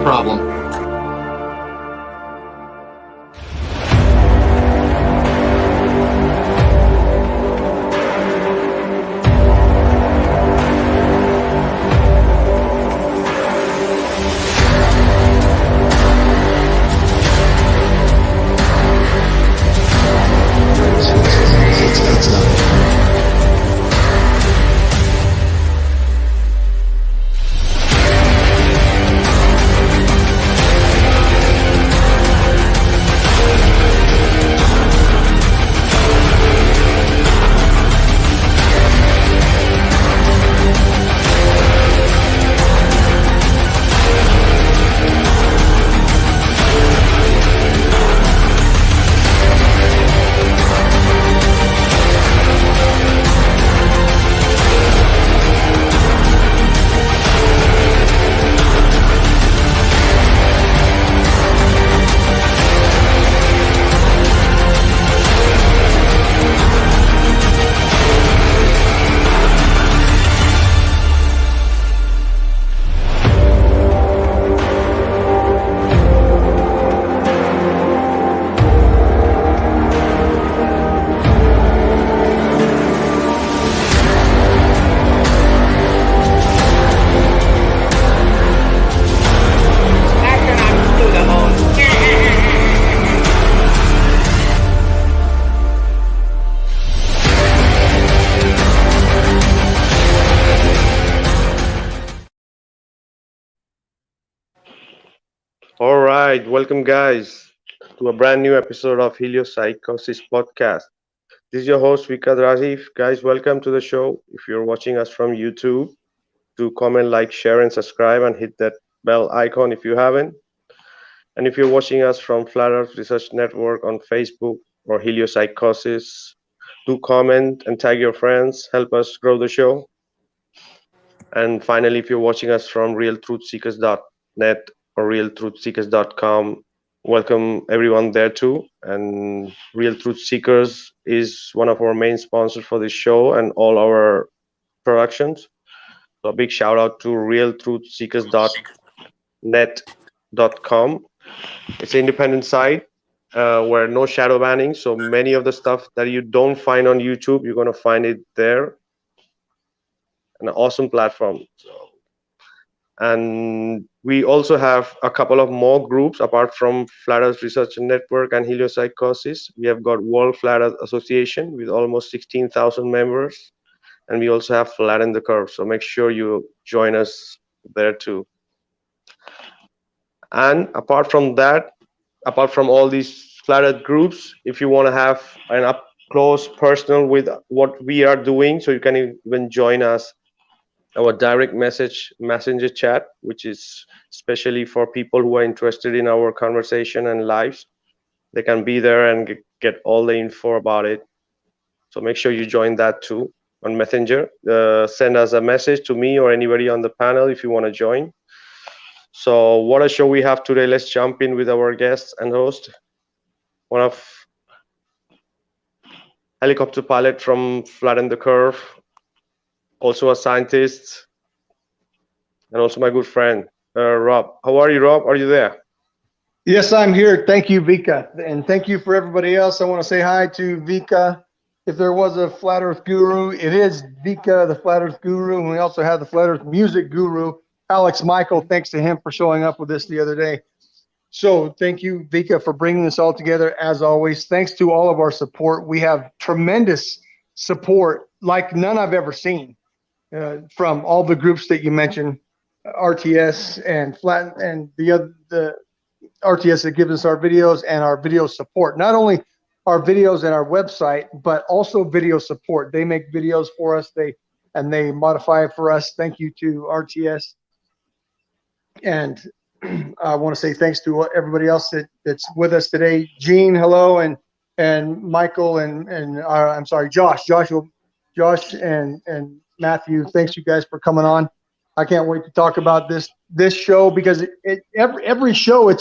problem. All right, welcome guys to a brand new episode of Heliopsychosis podcast. This is your host Vikka Draziv. Guys, welcome to the show. If you're watching us from YouTube, do comment, like, share, and subscribe, and hit that bell icon if you haven't. And if you're watching us from Flat Earth Research Network on Facebook or Heliopsychosis, do comment and tag your friends. Help us grow the show. And finally, if you're watching us from realtruthseekers.net or realtruthseekers.com, welcome everyone there too. And Real Truth Seekers is one of our main sponsors for this show and all our productions. So a big shout out to realtruthseekers.net.com. It's an independent site where no shadow banning. So many of the stuff that you don't find on YouTube, you're going to find it there. An awesome platform. And we also have a couple of more groups apart from Flat Earth Research Network and Heliopsychosis. We have got World Flat Earth Association with almost 16,000 members, and we also have Flatten the Curve. So make sure you join us there too. And apart from that, apart from all these Flat Earth groups, if you want to have an up close personal with what we are doing, so you can even join us our direct messenger chat, which is especially for people who are interested in our conversation and lives. They can be there and get all the info about it. So make sure you join that too on Messenger. Send us a message to me or anybody on the panel if you want to join. So what a show we have today. Let's jump in with our guest and host, one of helicopter pilot from Flatten the Curve, also a scientist, and also my good friend, Rob. How are you, Rob? Are you there? Yes, I'm here. Thank you, Vikka. And thank you for everybody else. I want to say hi to Vikka. If there was a Flat Earth guru, it is Vikka, the Flat Earth guru. And we also have the Flat Earth music guru, Alex Michael. Thanks to him for showing up with us the other day. So thank you, Vikka, for bringing this all together. As always, thanks to all of our support. We have tremendous support like none I've ever seen. From all the groups that you mentioned, RTS and Flat and the RTS that gives us our videos and our video support. Not only our videos and our website, but also video support. They make videos for us. They modify it for us. Thank you to RTS. And I want to say thanks to everybody else that's with us today. Gene, hello, and Michael and I'm sorry, Josh and Matthew, thanks you guys for coming on. I can't wait to talk about this show because every show it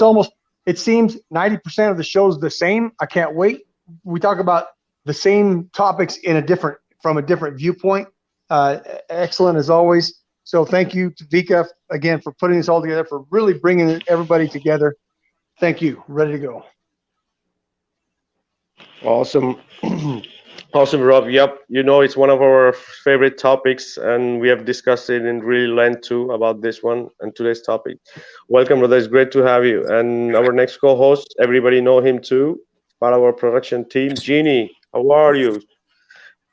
seems 90% of the show's the same. I can't wait. We talk about the same topics from a different viewpoint. Excellent as always. So thank you to Vika again for putting this all together, for really bringing everybody together. Thank you. Ready to go. Awesome. Awesome, Rob. Yep. It's one of our favorite topics, and we have discussed it in really length too about this one and today's topic. Welcome, brother. It's great to have you. And our next co host, everybody know him too, part of our production team, Jeannie. How are you?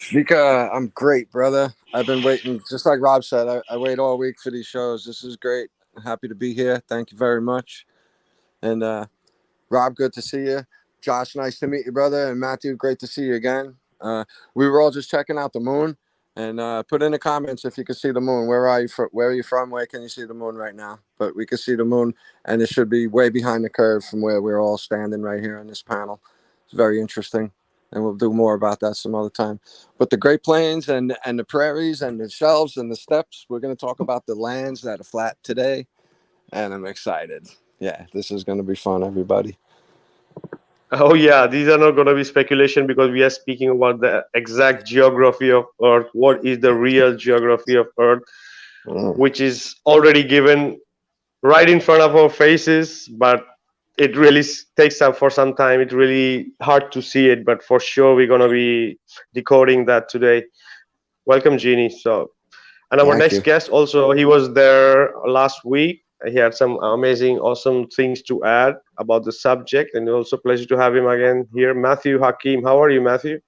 Vikka, I'm great, brother. I've been waiting, just like Rob said, I wait all week for these shows. This is great. I'm happy to be here. Thank you very much. And Rob, good to see you. Josh, nice to meet you, brother. And Matthew, great to see you again. We were all just checking out the moon. And put in the comments if you can see the moon. Where are you from? Where are you from? Where can you see the moon right now? But we can see the moon, and it should be way behind the curve from where we're all standing right here on this panel. It's very interesting, and we'll do more about that some other time. But the Great Plains and the prairies and the shelves and the steppes, we're going to talk about the lands that are flat today, and I'm excited. Yeah, this is going to be fun, everybody. Oh, yeah. These are not going to be speculation because we are speaking about the exact geography of Earth. What is the real geography of Earth, Mm, which is already given right in front of our faces, but it really takes up for some time. It's really hard to see it, but for sure we're gonna be decoding that today. Welcome, Jeannie. And our thank next you. guest also, he was there last week. He had some amazing, awesome things to add about the subject, and also pleasure to have him again here. Matthew Hakim, how are you, Matthew?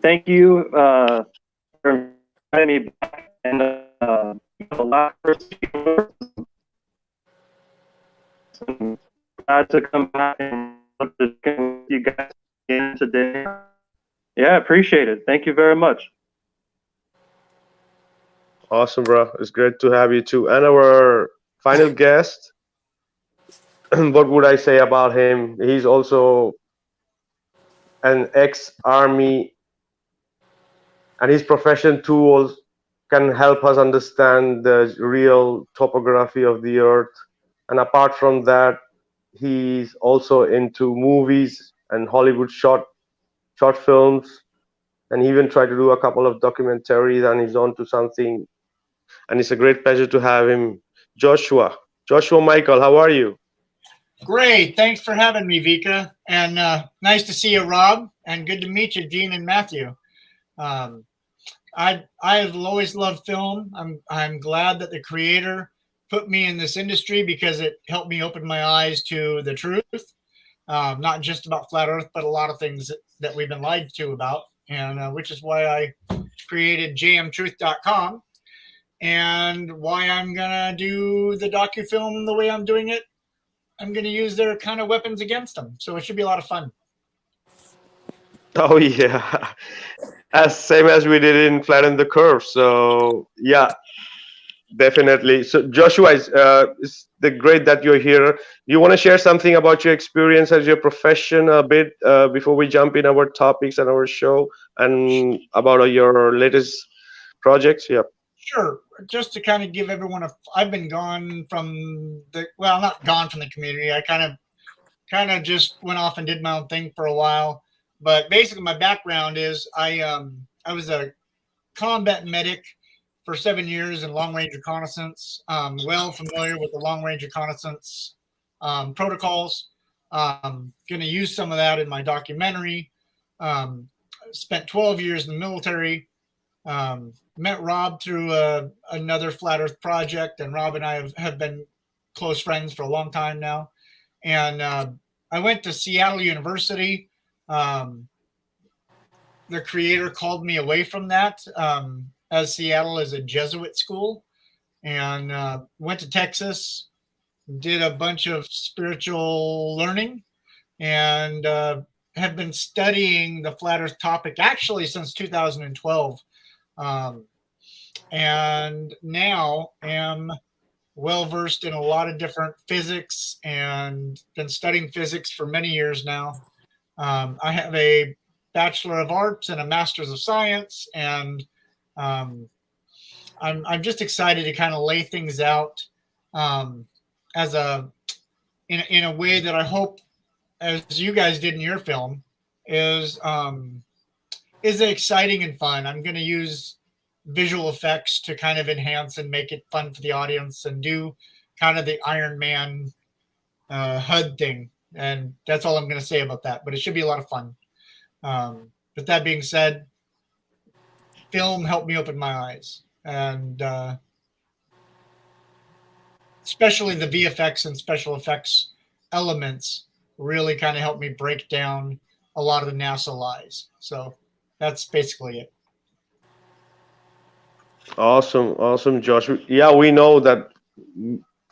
Thank you for inviting me back. And the last person, I'm glad to come back and with you guys again today. Yeah, appreciate it. Thank you very much. Awesome, bro. It's great to have you too. And our final guest, what would I say about him? He's also an ex-army, and his profession tools can help us understand the real topography of the earth. And apart from that, he's also into movies and Hollywood short films, and he even tried to do a couple of documentaries, and he's on to something. And it's a great pleasure to have him. Joshua Michael, how are you? Great. Thanks for having me, Vika. And nice to see you, Rob. And good to meet you, Gene and Matthew. Um, I've always loved film. I'm glad that the creator put me in this industry because it helped me open my eyes to the truth, not just about flat Earth, but a lot of things that we've been lied to about. And which is why I created jmtruth.com and why I'm gonna do the docufilm the way I'm doing it. I'm going to use their kind of weapons against them. So it should be a lot of fun. Oh yeah, as same as we did in Flatten the Curve. So yeah, definitely. So Joshua, it's the great that you're here. Do you want to share something about your experience as your profession a bit before we jump in our topics and our show and about your latest projects? Yeah. Sure. Just to kind of give everyone I've been gone from well, not gone from the community. I kind of just went off and did my own thing for a while. But basically, my background is I was a combat medic for 7 years in long range reconnaissance. Well familiar with the long range reconnaissance protocols. Going to use some of that in my documentary. Spent 12 years in the military. Met Rob through another Flat Earth project, and Rob and I have been close friends for a long time now. And I went to Seattle University. Um, the creator called me away from that, as Seattle is a Jesuit school, and went to Texas, did a bunch of spiritual learning, and have been studying the flat Earth topic actually since 2012. Um, and now am well versed in a lot of different physics and been studying physics for many years now. I have a Bachelor of Arts and a Master's of Science, and um, I'm just excited to kind of lay things out um, as in a way that I hope, as you guys did in your film, is is exciting and fun. I'm going to use visual effects to kind of enhance and make it fun for the audience and do kind of the Iron Man HUD thing. And that's all I'm going to say about that. But it should be a lot of fun. With that being said, film helped me open my eyes. And especially the VFX and special effects elements really kind of helped me break down a lot of the NASA lies. So that's basically it. Awesome, Josh. Yeah, we know that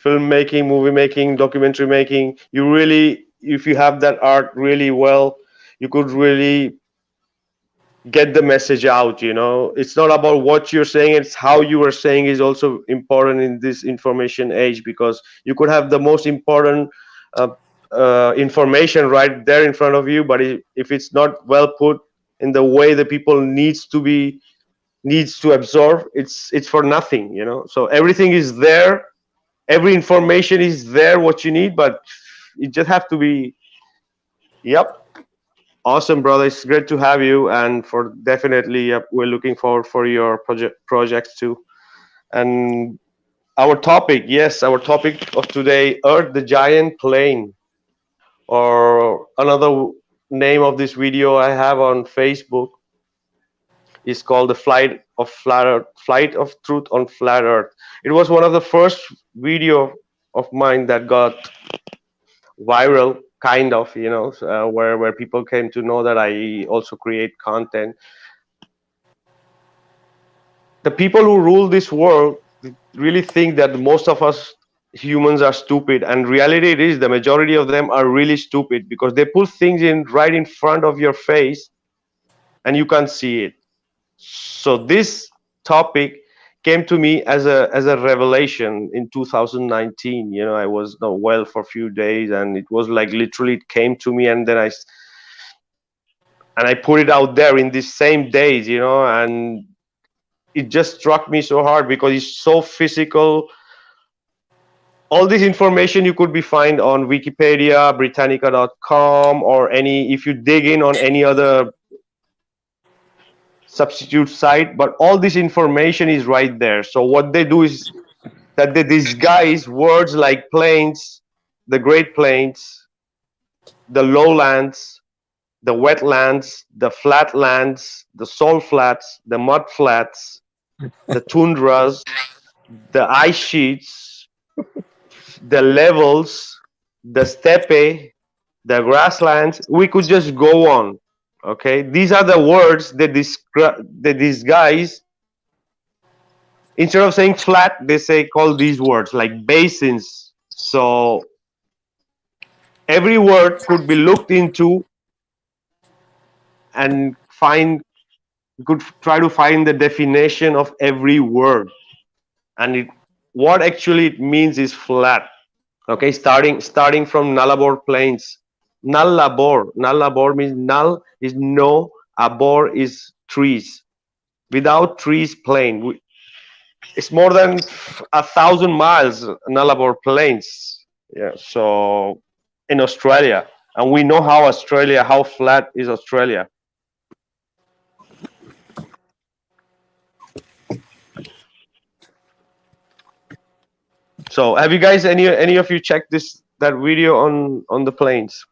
filmmaking, movie making, documentary making, you really, if you have that art really well, you could really get the message out. It's not about what you're saying, it's how you are saying is also important in this information age, because you could have the most important information right there in front of you, but if it's not well put in the way the people needs to absorb, it's for nothing. So everything is there, every information is there what you need, but you just have to be. Yep. Awesome, brother. It's great to have you, and for definitely, we're looking forward for your projects too. And our topic of today, Earth, the giant plane, or another name of this video I have on Facebook is called the flight of truth on flat Earth. It was one of the first video of mine that got viral, kind of, where people came to know that I also create content. The people who rule this world really think that most of us humans are stupid, and reality it is the majority of them are really stupid, because they put things in right in front of your face and you can't see it. So this topic came to me as a revelation in 2019. I was not well for a few days, and it was like literally it came to me, and then I put it out there in these same days, and it just struck me so hard because it's so physical. All this information you could be find on Wikipedia, Britannica.com, or if you dig in on any other substitute site, but all this information is right there. So what they do is that they disguise words like plains, the Great Plains, the lowlands, the wetlands, the flatlands, the salt flats, the mud flats, the tundras, the ice sheets, the levels, the steppe, the grasslands. We could just go on. Okay, these are the words that disguise. Instead of saying flat, they call these words like basins. So every word could be looked into and could try to find the definition of every word, and what actually it means is flat. Okay, starting from Nullarbor Plains. Nullarbor means null is no, arbor is trees. Without trees, plain. It's more than 1,000 miles, Nullarbor Plains. Yeah, so in Australia, and we know how flat is Australia. So have you guys any of you checked that video on the plains?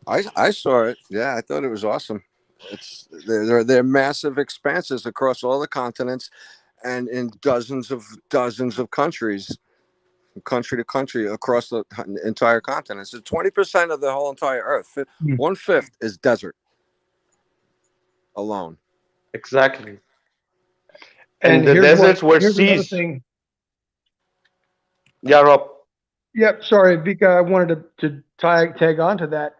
I saw it. Yeah, I thought it was awesome. They're massive expanses across all the continents and in dozens of countries, country to country, across the entire continent. So 20% of the whole entire Earth, 1/5 is desert alone. Exactly. And the deserts were seas. Yeah, Rob. Yep. Sorry, Vika. I wanted to tag on to that.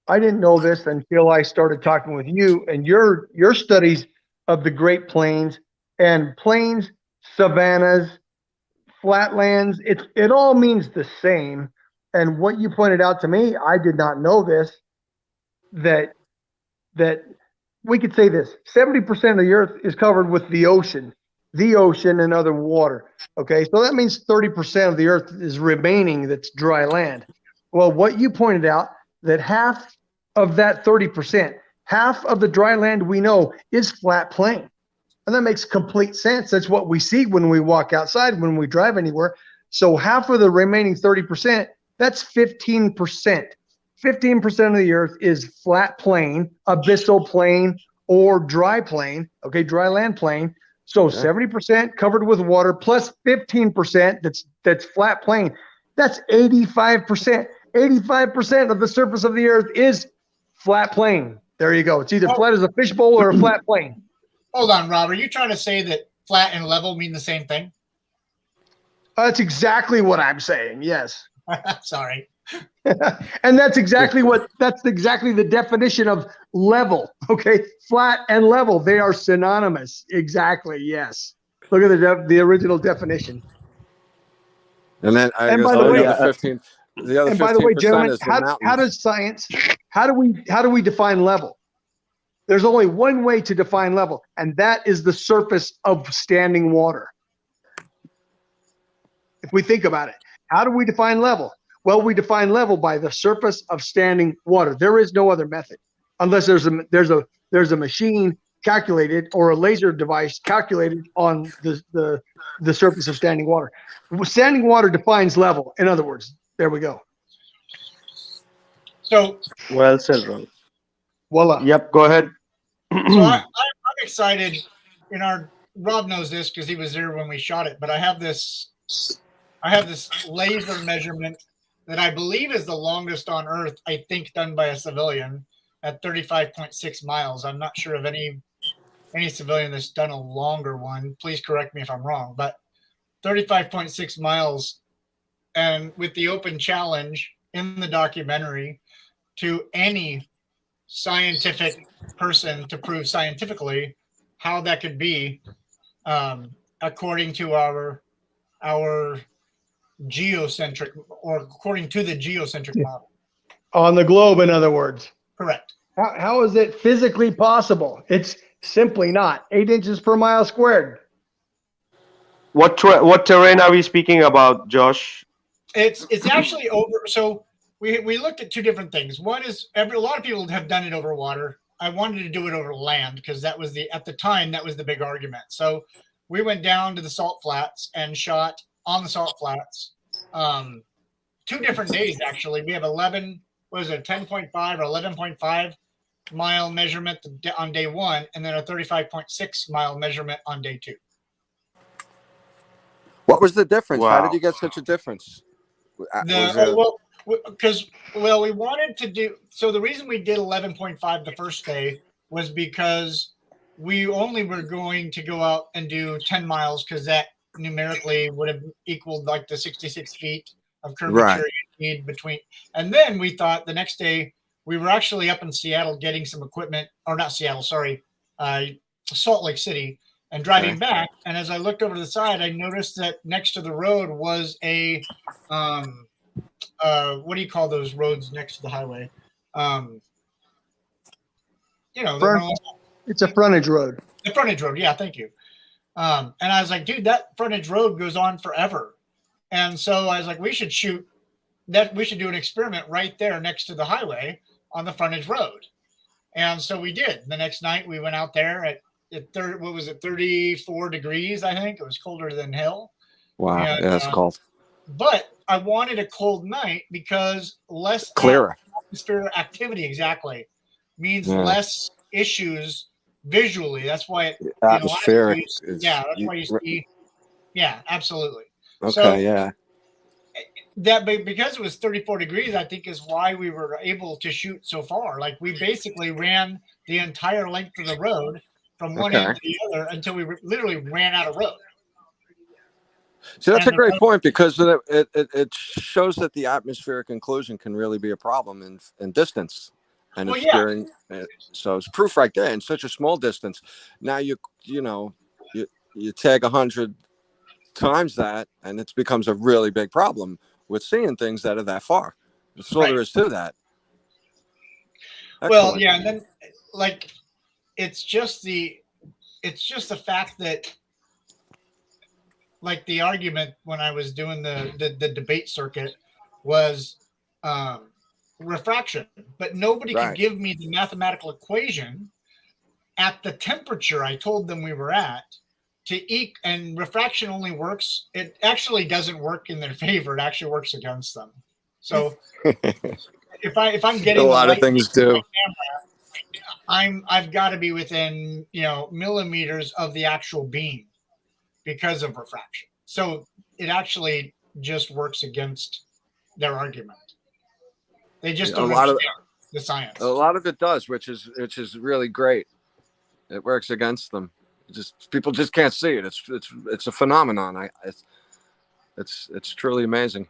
I didn't know this until I started talking with you and your studies of the Great Plains and plains, savannas, flatlands. It all means the same. And what you pointed out to me, I did not know this, that we could say this: 70% of the earth is covered with the ocean and other water. Okay, so that means 30% of the earth is remaining that's dry land. Well, what you pointed out, that half of that 30%. Half of the dry land we know is flat plain. And that makes complete sense. That's what we see when we walk outside, when we drive anywhere. So half of the remaining 30%, that's 15%. 15% of the earth is flat plain, abyssal plain, or dry plain, okay, dry land plain. So 70% covered with water plus 15% that's flat plain. That's 85%. 85% of the surface of the earth is flat plain. There you go. It's either flat as a fishbowl or a flat plain. Hold on, Rob. Are you trying to say that flat and level mean the same thing? That's exactly what I'm saying. Yes. Sorry. And that's exactly the definition of level. Okay. Flat and level. They are synonymous. Exactly. Yes. Look at the original definition. And then I guess by the way, other 15, the other 15% gentlemen, is the mountains. how does science, how do we define level? There's only one way to define level, and that is the surface of standing water. If we think about it, how do we define level? Well, we define level by the surface of standing water. There is no other method, unless there's a machine calculated or a laser device calculated on the surface of standing water. Standing water defines level. In other words, there we go. So well said, Rob. Voila. Yep, go ahead. So I'm excited. Rob knows this because he was there when we shot it. But I have this laser measurement that I believe is the longest on Earth. I think done by a civilian at 35.6 miles. I'm not sure of any civilian that's done a longer one. Please correct me if I'm wrong. But 35.6 miles, and with the open challenge in the documentary to any scientific person to prove scientifically how that could be, according to our geocentric, or according to the geocentric model. On the globe, in other words. Correct. How is it physically possible? It's simply not. 8 inches per mile squared. What terrain are we speaking about, Josh? It's actually over. So we looked at two different things. One is a lot of people have done it over water. I wanted to do it over land because at the time that was the big argument. So we went down to the salt flats and shot on the salt flats. 2 different days actually. We have 10.5 or 11.5 mile measurement on day 1, and then a 35.6 mile measurement on day 2. What was the difference? Wow. How did you get such a difference? Because we wanted to do, so the reason we did 11.5 the first day was because we only were going to go out and do 10 miles because that numerically would have equaled like the 66 feet of curvature you need between. And then we thought the next day we were actually up in Seattle getting some equipment, or not Seattle, sorry, Salt Lake City, and driving back. And as I looked over to the side, I noticed that next to the road was a what do you call those roads next to the highway? It's a frontage road. The frontage road, yeah, thank you. And I was like, dude, that frontage road goes on forever. And so I was like, we should shoot that. We should do an experiment right there next to the highway on the frontage road. And so we did. The next night we went out there at 34 degrees, I think. It was colder than hell. Wow, and, yeah, that's cold. But I wanted a cold night because less Clearer atmosphere activity means less issues visually. That's why atmospheric. That's why you see. Yeah, absolutely. Okay, so, yeah. That because it was 34 degrees, I think is why we were able to shoot so far. Like we basically ran the entire length of the road from one end to the other until we literally ran out of road. So that's a great point because it shows that the atmospheric inclusion can really be a problem in distance, and so it's proof right there in such a small distance. Now you tag 100 times that, and it becomes a really big problem with seeing things that are that far. That's all there is to that. Excellent. Well, yeah, and then like it's just the fact that, like, the argument when I was doing the debate circuit was refraction, but nobody could Right. give me the mathematical equation at the temperature I told them we were at and refraction only works. It actually doesn't work in their favor. It actually works against them. So if I'm getting A lot the of things do. I've got to be within, millimeters of the actual beam because of refraction. So it actually just works against their argument. They just don't understand the science. A lot of it does, which is really great. It works against them. People just can't see it. It's a phenomenon. It's truly amazing.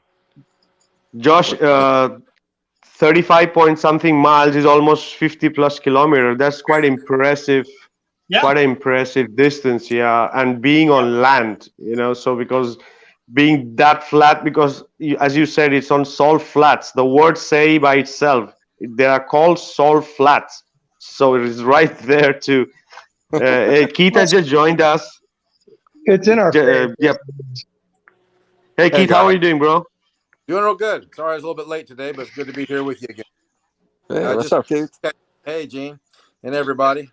Josh, 35 point something miles is almost 50 plus kilometers. That's quite impressive. Yeah. Quite an impressive distance, yeah. And being on land, so because being that flat, because as you said, it's on salt flats. The words say by itself, they are called salt flats. So it is right there too. Keith has just joined us. It's in our face. Yep. Hey Keith, how are you doing, bro? Doing real good. Sorry I was a little bit late today, but it's good to be here with you again. Hey, what's up, Keith? Hey, Gene, and everybody.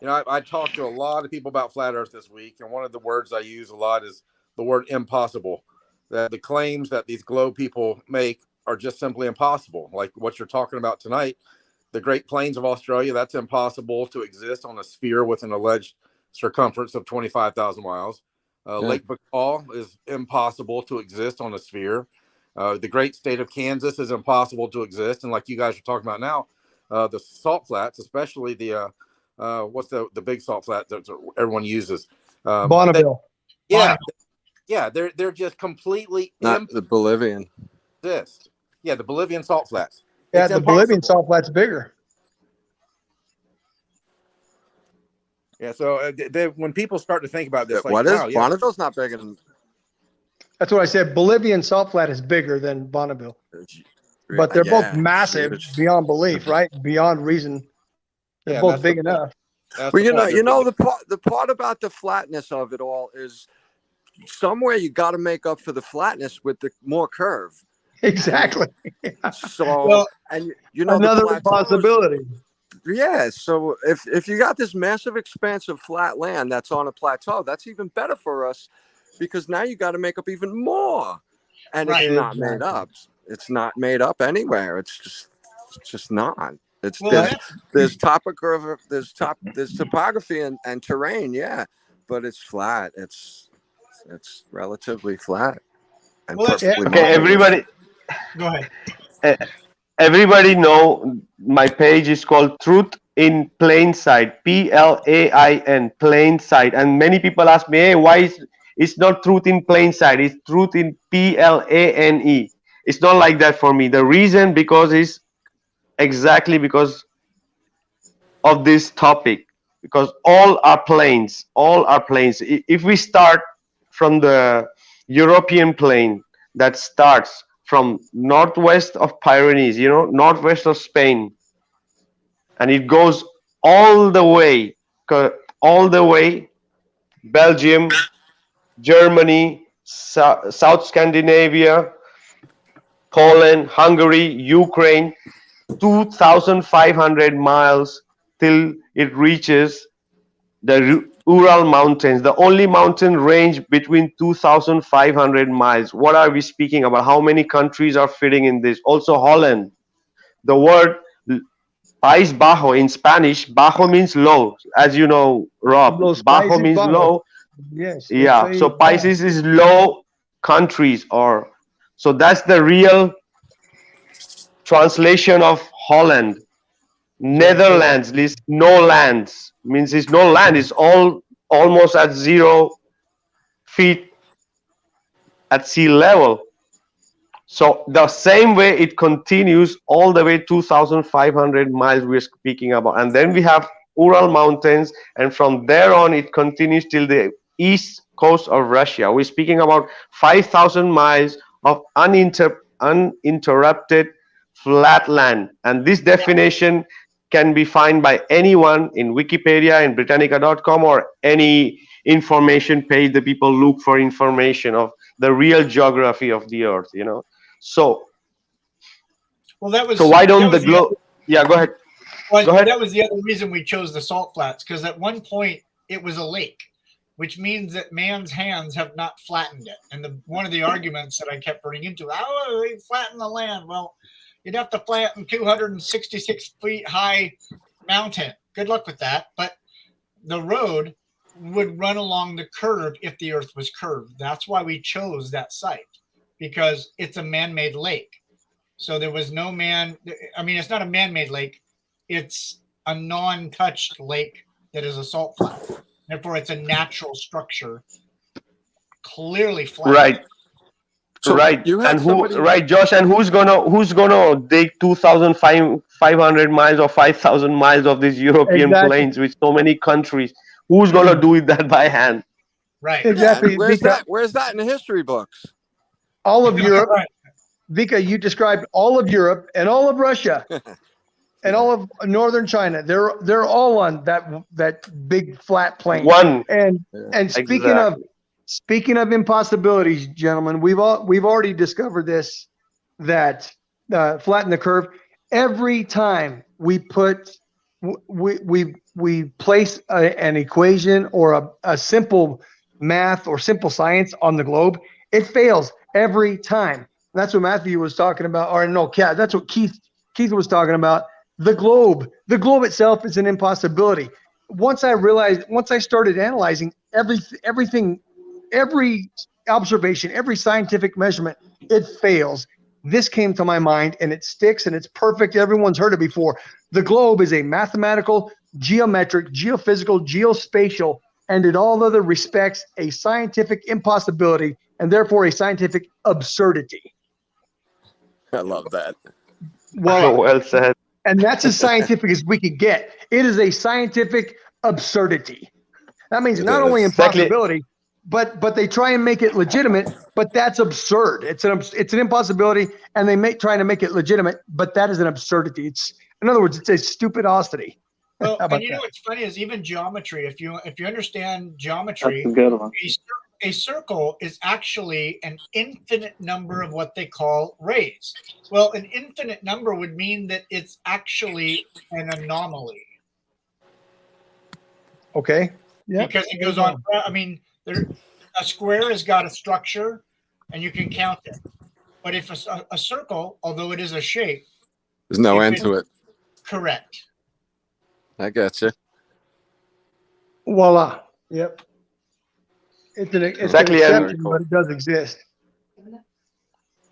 I talked to a lot of people about flat Earth this week, and one of the words I use a lot is the word impossible. That the claims that these globe people make are just simply impossible. Like what you're talking about tonight, the Great Plains of Australia, that's impossible to exist on a sphere with an alleged circumference of 25,000 miles. Lake Baikal is impossible to exist on a sphere. The great state of Kansas is impossible to exist. And like you guys are talking about now, the salt flats, especially the what's the big salt flat that everyone uses? Bonneville. They're just completely Not the Bolivian. exist. Yeah, the Bolivian salt flats. Yeah, It's the Bolivian impossible. salt flat's bigger. Yeah, so when people start to think about this, like, What is wow, yeah, Bonneville's not bigger than? That's what I said. Bolivian salt flat is bigger than Bonneville, but they're both massive beyond belief, right? Beyond reason. They're both big enough. Well, the part about the flatness of it all is somewhere you got to make up for the flatness with the more curve. Exactly. So, and another possibility. Yeah. So if you got this massive expanse of flat land that's on a plateau, that's even better for us because now you got to make up even more, and it's not made up. It's not made up anywhere. It's just not. There's topography and terrain, yeah, but it's flat. It's relatively flat and perfectly. Okay, everybody. Go ahead. Everybody know my page is called Truth in Plain Sight, PLAIN, Plain Sight, and many people ask me, hey, why it's not Truth in Plain Sight? It's Truth in PLANE. It's not like that for me. The reason is exactly because of this topic, because all are plains. If we start from the European plain that starts from northwest of Pyrenees, northwest of Spain, and it goes all the way, Belgium, Germany, South Scandinavia, Poland, Hungary, Ukraine, 2,500 miles till it reaches the Ural Mountains, the only mountain range between 2,500 miles. What are we speaking about? How many countries are fitting in this? Also Holland. The word País Bajo in Spanish, bajo means low. As you know, Rob, bajo means low. Yes. Yeah, so Países is low countries, so that's the real translation of Holland. Netherlands is no lands, means it's no land. It's almost at 0 feet at sea level. So the same way it continues all the way 2,500 miles we're speaking about, and then we have Ural Mountains, and from there on it continues till the east coast of Russia. We're speaking about 5,000 miles of uninterrupted flat land, and this definition can be found by anyone in Wikipedia, in Britannica.com, or any information page that people look for information of the real geography of the earth, So Well, that was So why don't that the was globe? Yeah, go ahead. well, Go ahead. that was the other reason we chose the salt flats, because at one point it was a lake, which means that man's hands have not flattened it. And one of the arguments that I kept bringing into, oh, they flatten the land. Well, you'd have to flatten 266 feet high mountain. Good luck with that. But the road would run along the curve if the earth was curved. That's why we chose that site, because it's a man-made lake. So there was no man. I mean, it's not a man-made lake. It's a non-touched lake that is a salt flat. Therefore, it's a natural structure, clearly flat. Right. So Right. you had And somebody. right, Josh, and who's gonna dig 2,500 miles or 5,000 miles of these European Exactly. plains with so many countries? Who's gonna do it that by hand? Right. Yeah, Exactly. and where's Vika, that? Where's that in the history books? all of Europe. Right. Vika, you described all of Europe and all of Russia and all of northern China. They're all on that big flat plain. One. And speaking of impossibilities, gentlemen, we've already discovered this, that flatten the curve. Every time we place an equation or a simple math or simple science on the globe, it fails every time. That's what Matthew was talking about, or no, that's what Keith was talking about. The globe itself is an impossibility. Once I started analyzing everything, every observation, every scientific measurement, it fails. This came to my mind, and it sticks, and it's perfect. Everyone's heard it before. The globe is a mathematical, geometric, geophysical, geospatial, and in all other respects, a scientific impossibility, and therefore a scientific absurdity. I love that. Well said. And that's as scientific as we could get. It is a scientific absurdity. That means not only impossibility, but they try and make it legitimate, but that's absurd. It's an impossibility, and they trying to make it legitimate, but that is an absurdity. In other words, it's a stupidity. Well, and you know what's funny is even geometry. If you understand geometry, That's a good one. A circle is actually an infinite number of what they call rays. Well, an infinite number would mean that it's actually an anomaly. Okay. Yeah. Because it goes on. I mean, a square has got a structure, and you can count it. But if a circle, although it is a shape, there's no end to it. Correct. I gotcha. Voila. Yep. It's Exactly, an exception, but it does exist.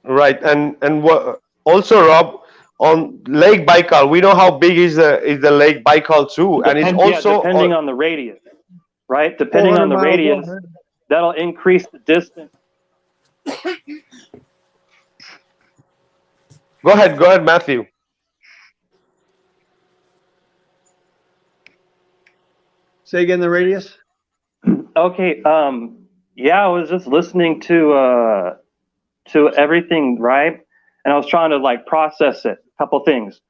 Right, and what also, Rob, on Lake Baikal, we know how big is the Lake Baikal too, and it's also depending on the radius, right? Depending on the radius, that'll increase the distance. Go ahead, Matthew. Say again, the radius. Okay. Yeah, I was just listening to everything, right? And I was trying to like process it. A couple things.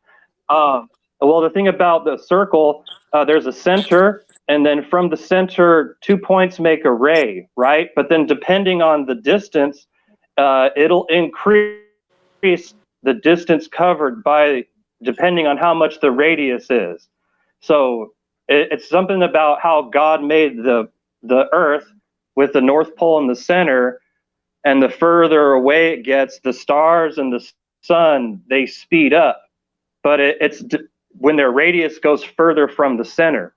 Well, the thing about the circle, there's a center, and then from the center, 2 points make a ray, right? But then depending on the distance, it'll increase the distance covered by depending on how much the radius is. So it's something about how God made the Earth with the North Pole in the center, and the further away it gets, the stars and the sun, they speed up. But it's when their radius goes further from the center.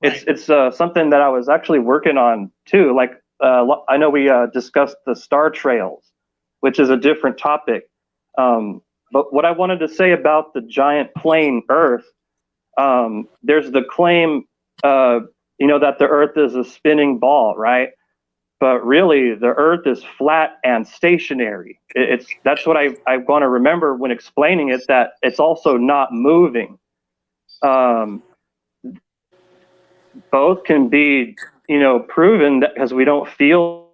Right. It's something that I was actually working on too. Like I know we discussed the star trails, which is a different topic. But what I wanted to say about the giant plane Earth, there's the claim, that the Earth is a spinning ball, right? But really, the Earth is flat and stationary. That's what I want to remember when explaining it, that it's also not moving. Both can be, proven because we don't feel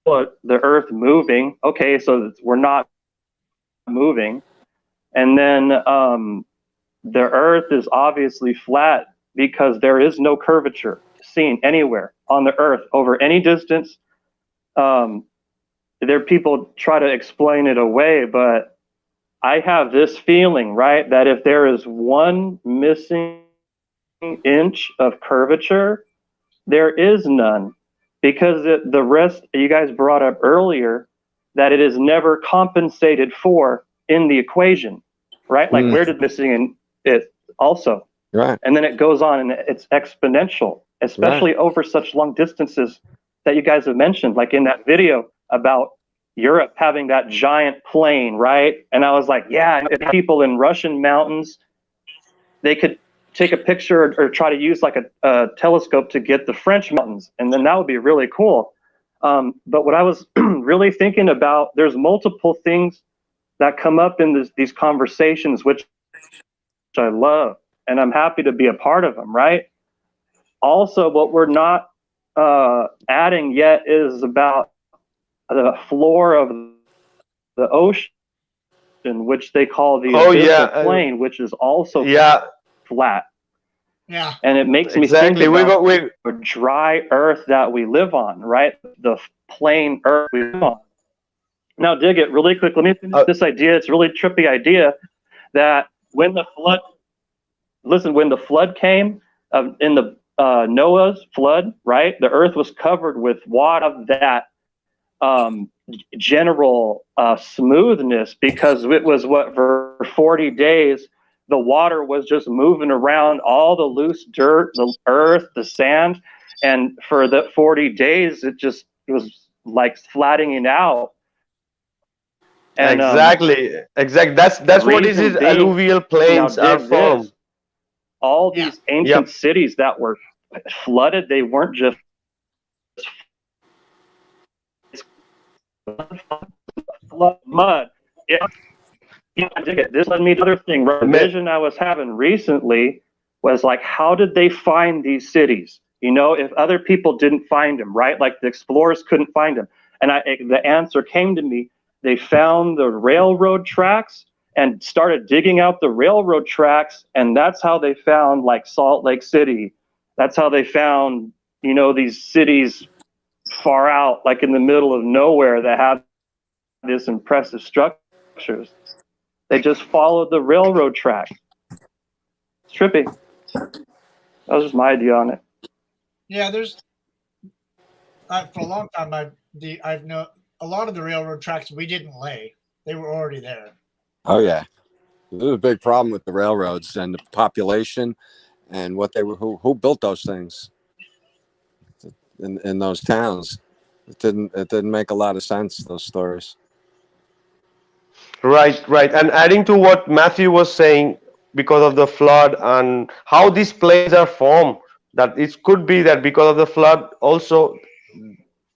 the Earth moving. Okay, so we're not moving. And then the Earth is obviously flat because there is no curvature seen anywhere on the Earth over any distance. There people try to explain it away, but I have this feeling, right, that if there is one missing inch of curvature, there is none, because the rest you guys brought up earlier, that it is never compensated for in the equation, right? Like where did missing in it also, Right. and then it goes on and it's exponential, especially over such long distances that you guys have mentioned, like in that video about Europe having that giant plain, right? And I was like, yeah, if people in Russian mountains, they could take a picture or try to use like a telescope to get the French mountains, and then that would be really cool. But what I was really thinking about, there's multiple things that come up in these conversations, which I love, and I'm happy to be a part of them, right? Also, what we're not adding yet is about the floor of the ocean, which they call the abyssal plain, which is also flat. Yeah. And it makes me think about the dry earth that we live on, right? The plain earth we live on. Now, dig it really quick. Let me finish this idea. It's a really trippy idea that when the flood came in the Noah's flood, right? The earth was covered with water of that general smoothness, because it was for 40 days the water was just moving around all the loose dirt, the earth, the sand, and for the 40 days it was like flattening out. And, exactly. That's what is it. Alluvial plains are formed. All these ancient cities that were flooded, they weren't just mud. Yeah, I dig it. This led me to another thing. The vision I was having recently was like, how did they find these cities? You know, if other people didn't find them, right? Like the explorers couldn't find them. And the answer came to me. They found the railroad tracks and started digging out the railroad tracks. And that's how they found like Salt Lake City. That's how they found, you know, these cities far out, like in the middle of nowhere, that have this impressive structures. They just followed the railroad track. It's trippy. That was just my idea on it. Yeah, there's for a long time I've known a lot of the railroad tracks we didn't lay; they were already there. Oh yeah, there's a big problem with the railroads and the population, and what they were who built those things in those towns. It didn't make a lot of sense, those stories. Right. And adding to what Matthew was saying, because of the flood and how these plains are formed, that it could be that because of the flood also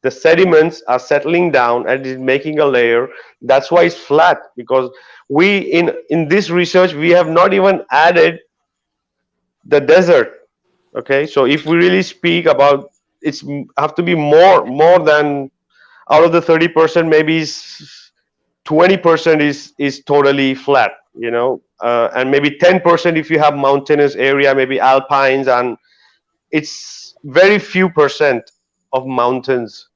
the sediments are settling down and is making a layer. That's why it's flat, because we in this research we have not even added the desert. Okay, so if we really speak about, it's have to be more than, out of the 30%, maybe 20% is totally flat, you know, and maybe 10% if you have mountainous area, maybe alpines, and it's very few percent of mountains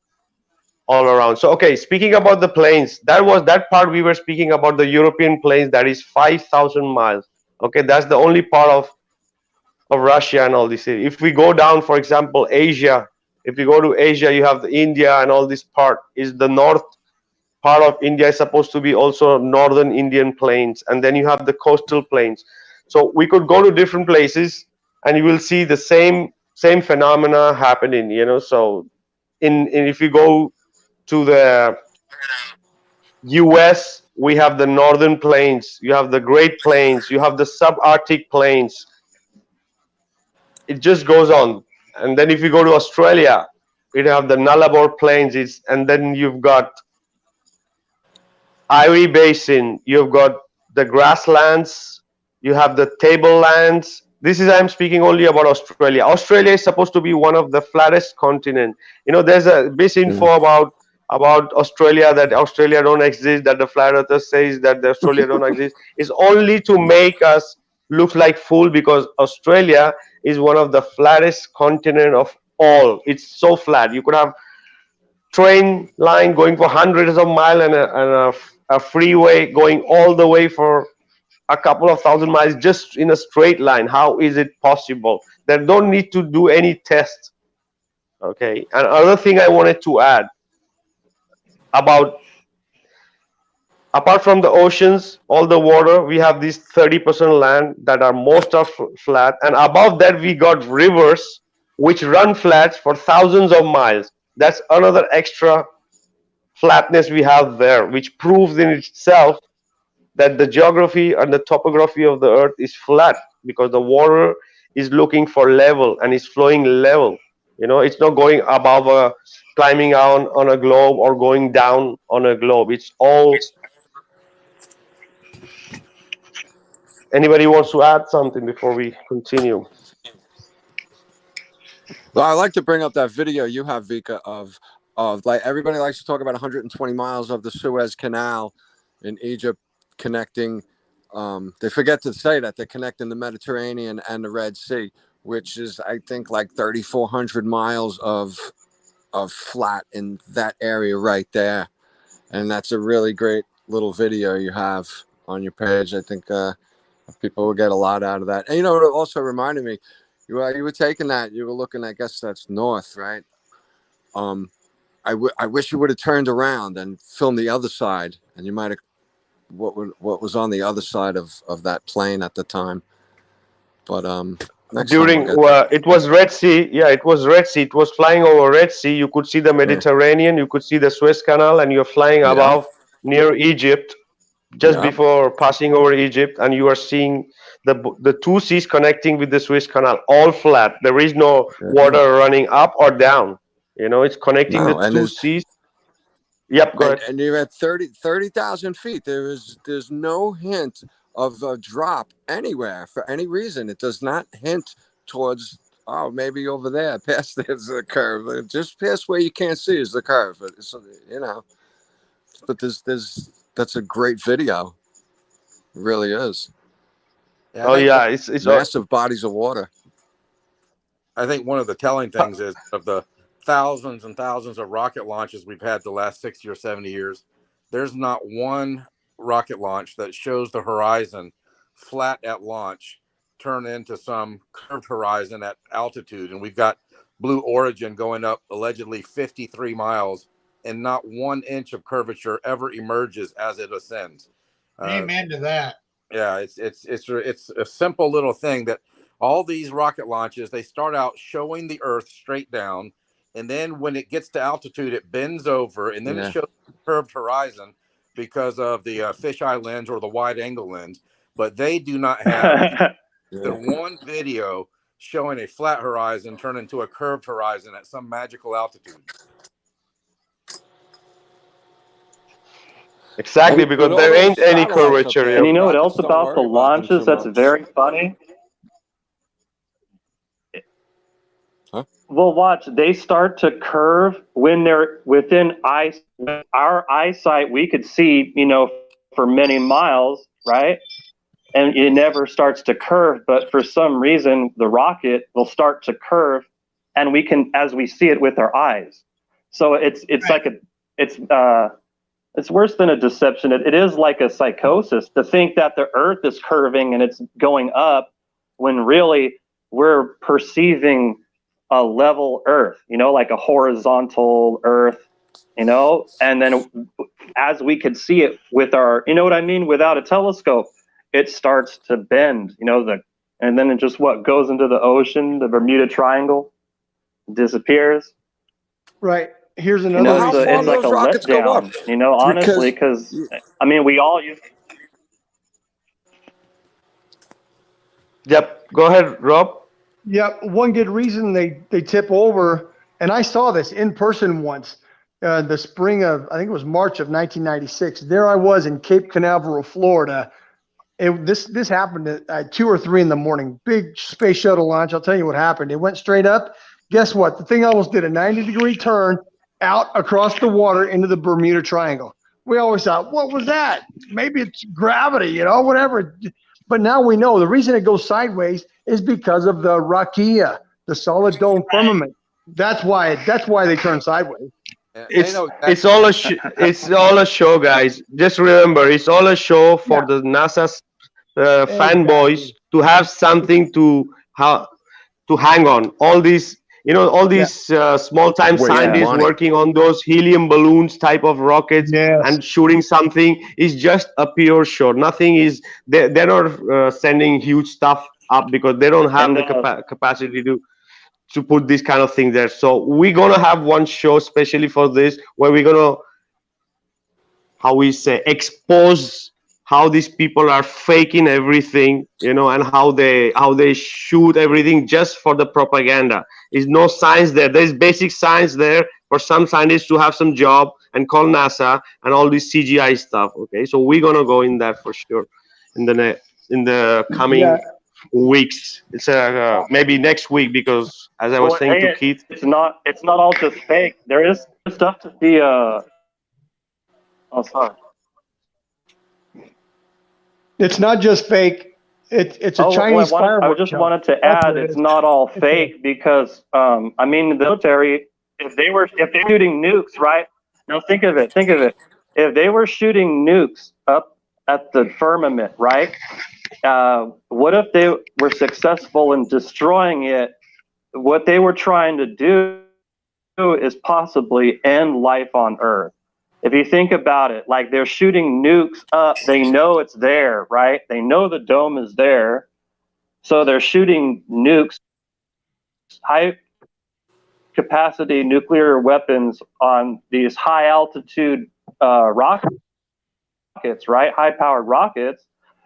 all around. So okay, speaking about the plains, that part we were speaking about, the European plains, that is 5,000 miles. Okay, that's the only part of Russia and all this. If we go down, for example, Asia, if you go to Asia, you have the India, and all this part is the north part of India is supposed to be also northern Indian plains, and then you have the coastal plains. So we could go to different places and you will see the same phenomena happening, you know. So if you go to the US, we have the northern plains, you have the Great Plains, you have the subarctic plains. It just goes on. And then if you go to Australia, you have the Nullarbor Plains, and then you've got Ivory Basin, you've got the grasslands, you have the tablelands. I'm speaking only about Australia. Australia is supposed to be one of the flattest continent. You know, there's a misinfo about Australia, that Australia don't exist, that the flat earther says that the Australia don't exist. It's only to make us look like fool, because Australia is one of the flattest continent of all. It's so flat. You could have train line going for hundreds of miles and a freeway going all the way for a couple of thousand miles just in a straight line. How is it possible? They don't need to do any tests. Okay. And another thing I wanted to add about, apart from the oceans, all the water, we have these 30% land that are most of flat, and above that we got rivers which run flat for thousands of miles. That's another extra flatness we have there, which proves in itself that the geography and the topography of the earth is flat, because the water is looking for level and is flowing level. It's not going above a, climbing on a globe, or going down on a globe. It's all. Anybody wants to add something before we continue? Well, I like to bring up that video you have, Vikka, of like, everybody likes to talk about 120 miles of the Suez Canal in Egypt connecting. They forget to say that they're connecting the Mediterranean and the Red Sea, which is, I think, like 3,400 miles of flat in that area right there. And that's a really great little video you have on your page. I think people will get a lot out of that. And it also reminded me, you were taking that, you were looking, I guess that's north, right? I wish you would have turned around and filmed the other side, and you might have what was on the other side of that plane at the time. But during it was Red Sea. Yeah, it was Red Sea. It was flying over Red Sea. You could see the Mediterranean, you could see the Suez Canal, and you're flying above near Egypt, just before passing over Egypt, and you are seeing the two seas connecting with the Suez Canal, all flat. There is no water running up or down. It's connecting the two seas. Yep, go ahead. And you're at 30,000 feet. There's no hint of a drop anywhere for any reason. It does not hint towards, maybe over there, past there's a curve. Just past where you can't see is the curve. But that's a great video. It really is. Yeah, it's massive bodies of water. I think one of the telling things is, of the thousands and thousands of rocket launches we've had the last 60 or 70 years, there's not one rocket launch that shows the horizon flat at launch turn into some curved horizon at altitude. And we've got Blue Origin going up allegedly 53 miles, and not 1 inch of curvature ever emerges as it ascends. Amen to that. Yeah, it's a simple little thing that all these rocket launches, they start out showing the Earth straight down, and then when it gets to altitude, it bends over, and then it shows a curved horizon because of the fisheye lens or the wide angle lens. But they do not have the one video showing a flat horizon turn into a curved horizon at some magical altitude. Exactly, because there ain't any curvature. And you know what else about the launches that's very funny? Well, watch, they start to curve when they're within our eyesight. We could see, for many miles, right? And it never starts to curve, but for some reason, the rocket will start to curve, and we can, as we see it with our eyes. So it's like it's worse than a deception. It is like a psychosis to think that the Earth is curving and it's going up, when really we're perceiving a level Earth, like a horizontal Earth, and then as we could see it with our, without a telescope, it starts to bend, and then it just goes into the ocean, the Bermuda Triangle, disappears. Right. Here's another. It's like a letdown, honestly, because we all use. Yep. Go ahead, Rob. Yep. One good reason they tip over, and I saw this in person once, the spring of, I think it was March of 1996. There I was in Cape Canaveral, Florida. This happened at 2 or 3 in the morning. Big space shuttle launch. I'll tell you what happened. It went straight up. Guess what? The thing almost did a 90-degree turn out across the water into the Bermuda Triangle. We always thought, what was that? Maybe it's gravity, whatever. But now we know the reason it goes sideways is because of the rakia, the solid dome firmament. That's why they turn sideways. And they It's know it's exactly. all a it's all a show, guys. Just remember, it's all a show for Yeah, the NASA fanboys exactly. to have something to hang on. All these, all Yeah. these small time Waste Yeah. scientists money. working on those helium balloons type of rockets Yes. and shooting something is just a pure show. Nothing is, they're not sending huge stuff up because they don't have And the capacity to put this kind of thing there. So we're gonna have one show specially for this where we're gonna, how we say, expose how these people are faking everything, and how they shoot everything just for the propaganda. There's no science there. There's basic science there for some scientists to have some job and call NASA and all this CGI stuff. Okay, so we're gonna go in that for sure in the Yeah. coming weeks. It's maybe next week, because as I was well, saying to hey, Keith, it's not all just fake. There is stuff to see. Oh, sorry. It's not just fake. It's a Oh, well, Chinese I fireworks just show. wanted to That's add, what it it's is. not all It's a, fake because, I mean, the military, if they're shooting nukes, right? Now think of it. If they were shooting nukes up at the firmament, right? What if they were successful in destroying it? What they were trying to do is possibly end life on Earth. If you think about it, like they're shooting nukes up, they know it's there, right? They know the dome is there. So they're shooting nukes, high capacity nuclear weapons on these high altitude rockets, right? High powered rockets.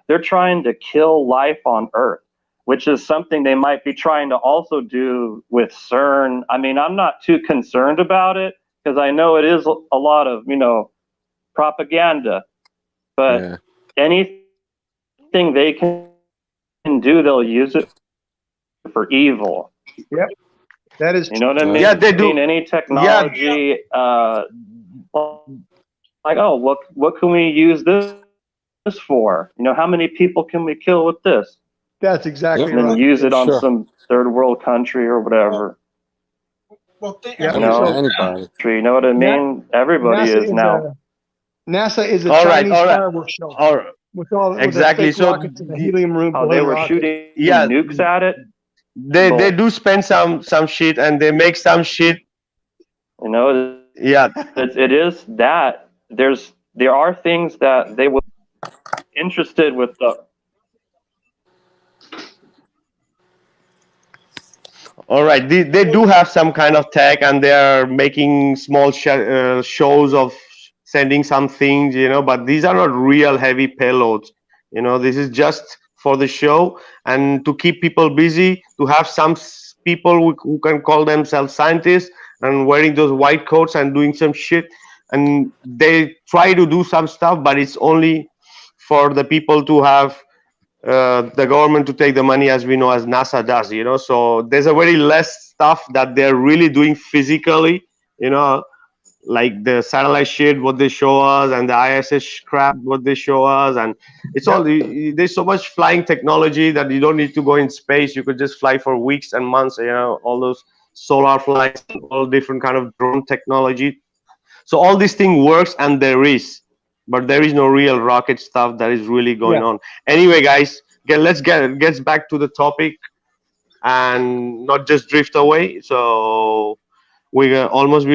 They're trying to kill life on Earth, which is something they might be trying to also do with CERN. I mean, I'm not too concerned about it because I know it is a lot of, propaganda, but Yeah. anything they can do, they'll use it for evil. yep. That is You know what I Uh, yeah, mean? they do. Any Yeah, technology, like, oh, what can we use this for? How many people can we kill with this? that's Yep. exactly And then right. use it on Sure. some third world country or Well, whatever. Yeah. You Any, know, So anybody. you know what I Na- mean? Everybody NASA is is now. a all right, Chinese all right, fireworks show all right. with the Exactly. fake So, rockets and the helium room How they balloon were rockets. shooting yeah, nukes at it. they Well, do spend some shit, and they make some shit. you know, Yeah. it is that there are things that they were interested with the. All right. They do have some kind of tech, and they are making small shows of sending some things, but these are not real heavy payloads. This is just for the show and to keep people busy, to have some people who can call themselves scientists and wearing those white coats and doing some shit. And they try to do some stuff, but it's only for the people to have the government to take the money, as we know, as NASA does. So there's a very less stuff that they're really doing physically, you know, like the satellite shit, what they show us, and the ISS crap, what they show us, and it's all. Yep. There's so much flying technology that you don't need to go in space. You could just fly for weeks and months. All those solar flights, all different kind of drone technology. So all this thing works, and but there is no real rocket stuff that is really going Yeah. on. Anyway, guys, let's get back to the topic and not just drift away. So we are almost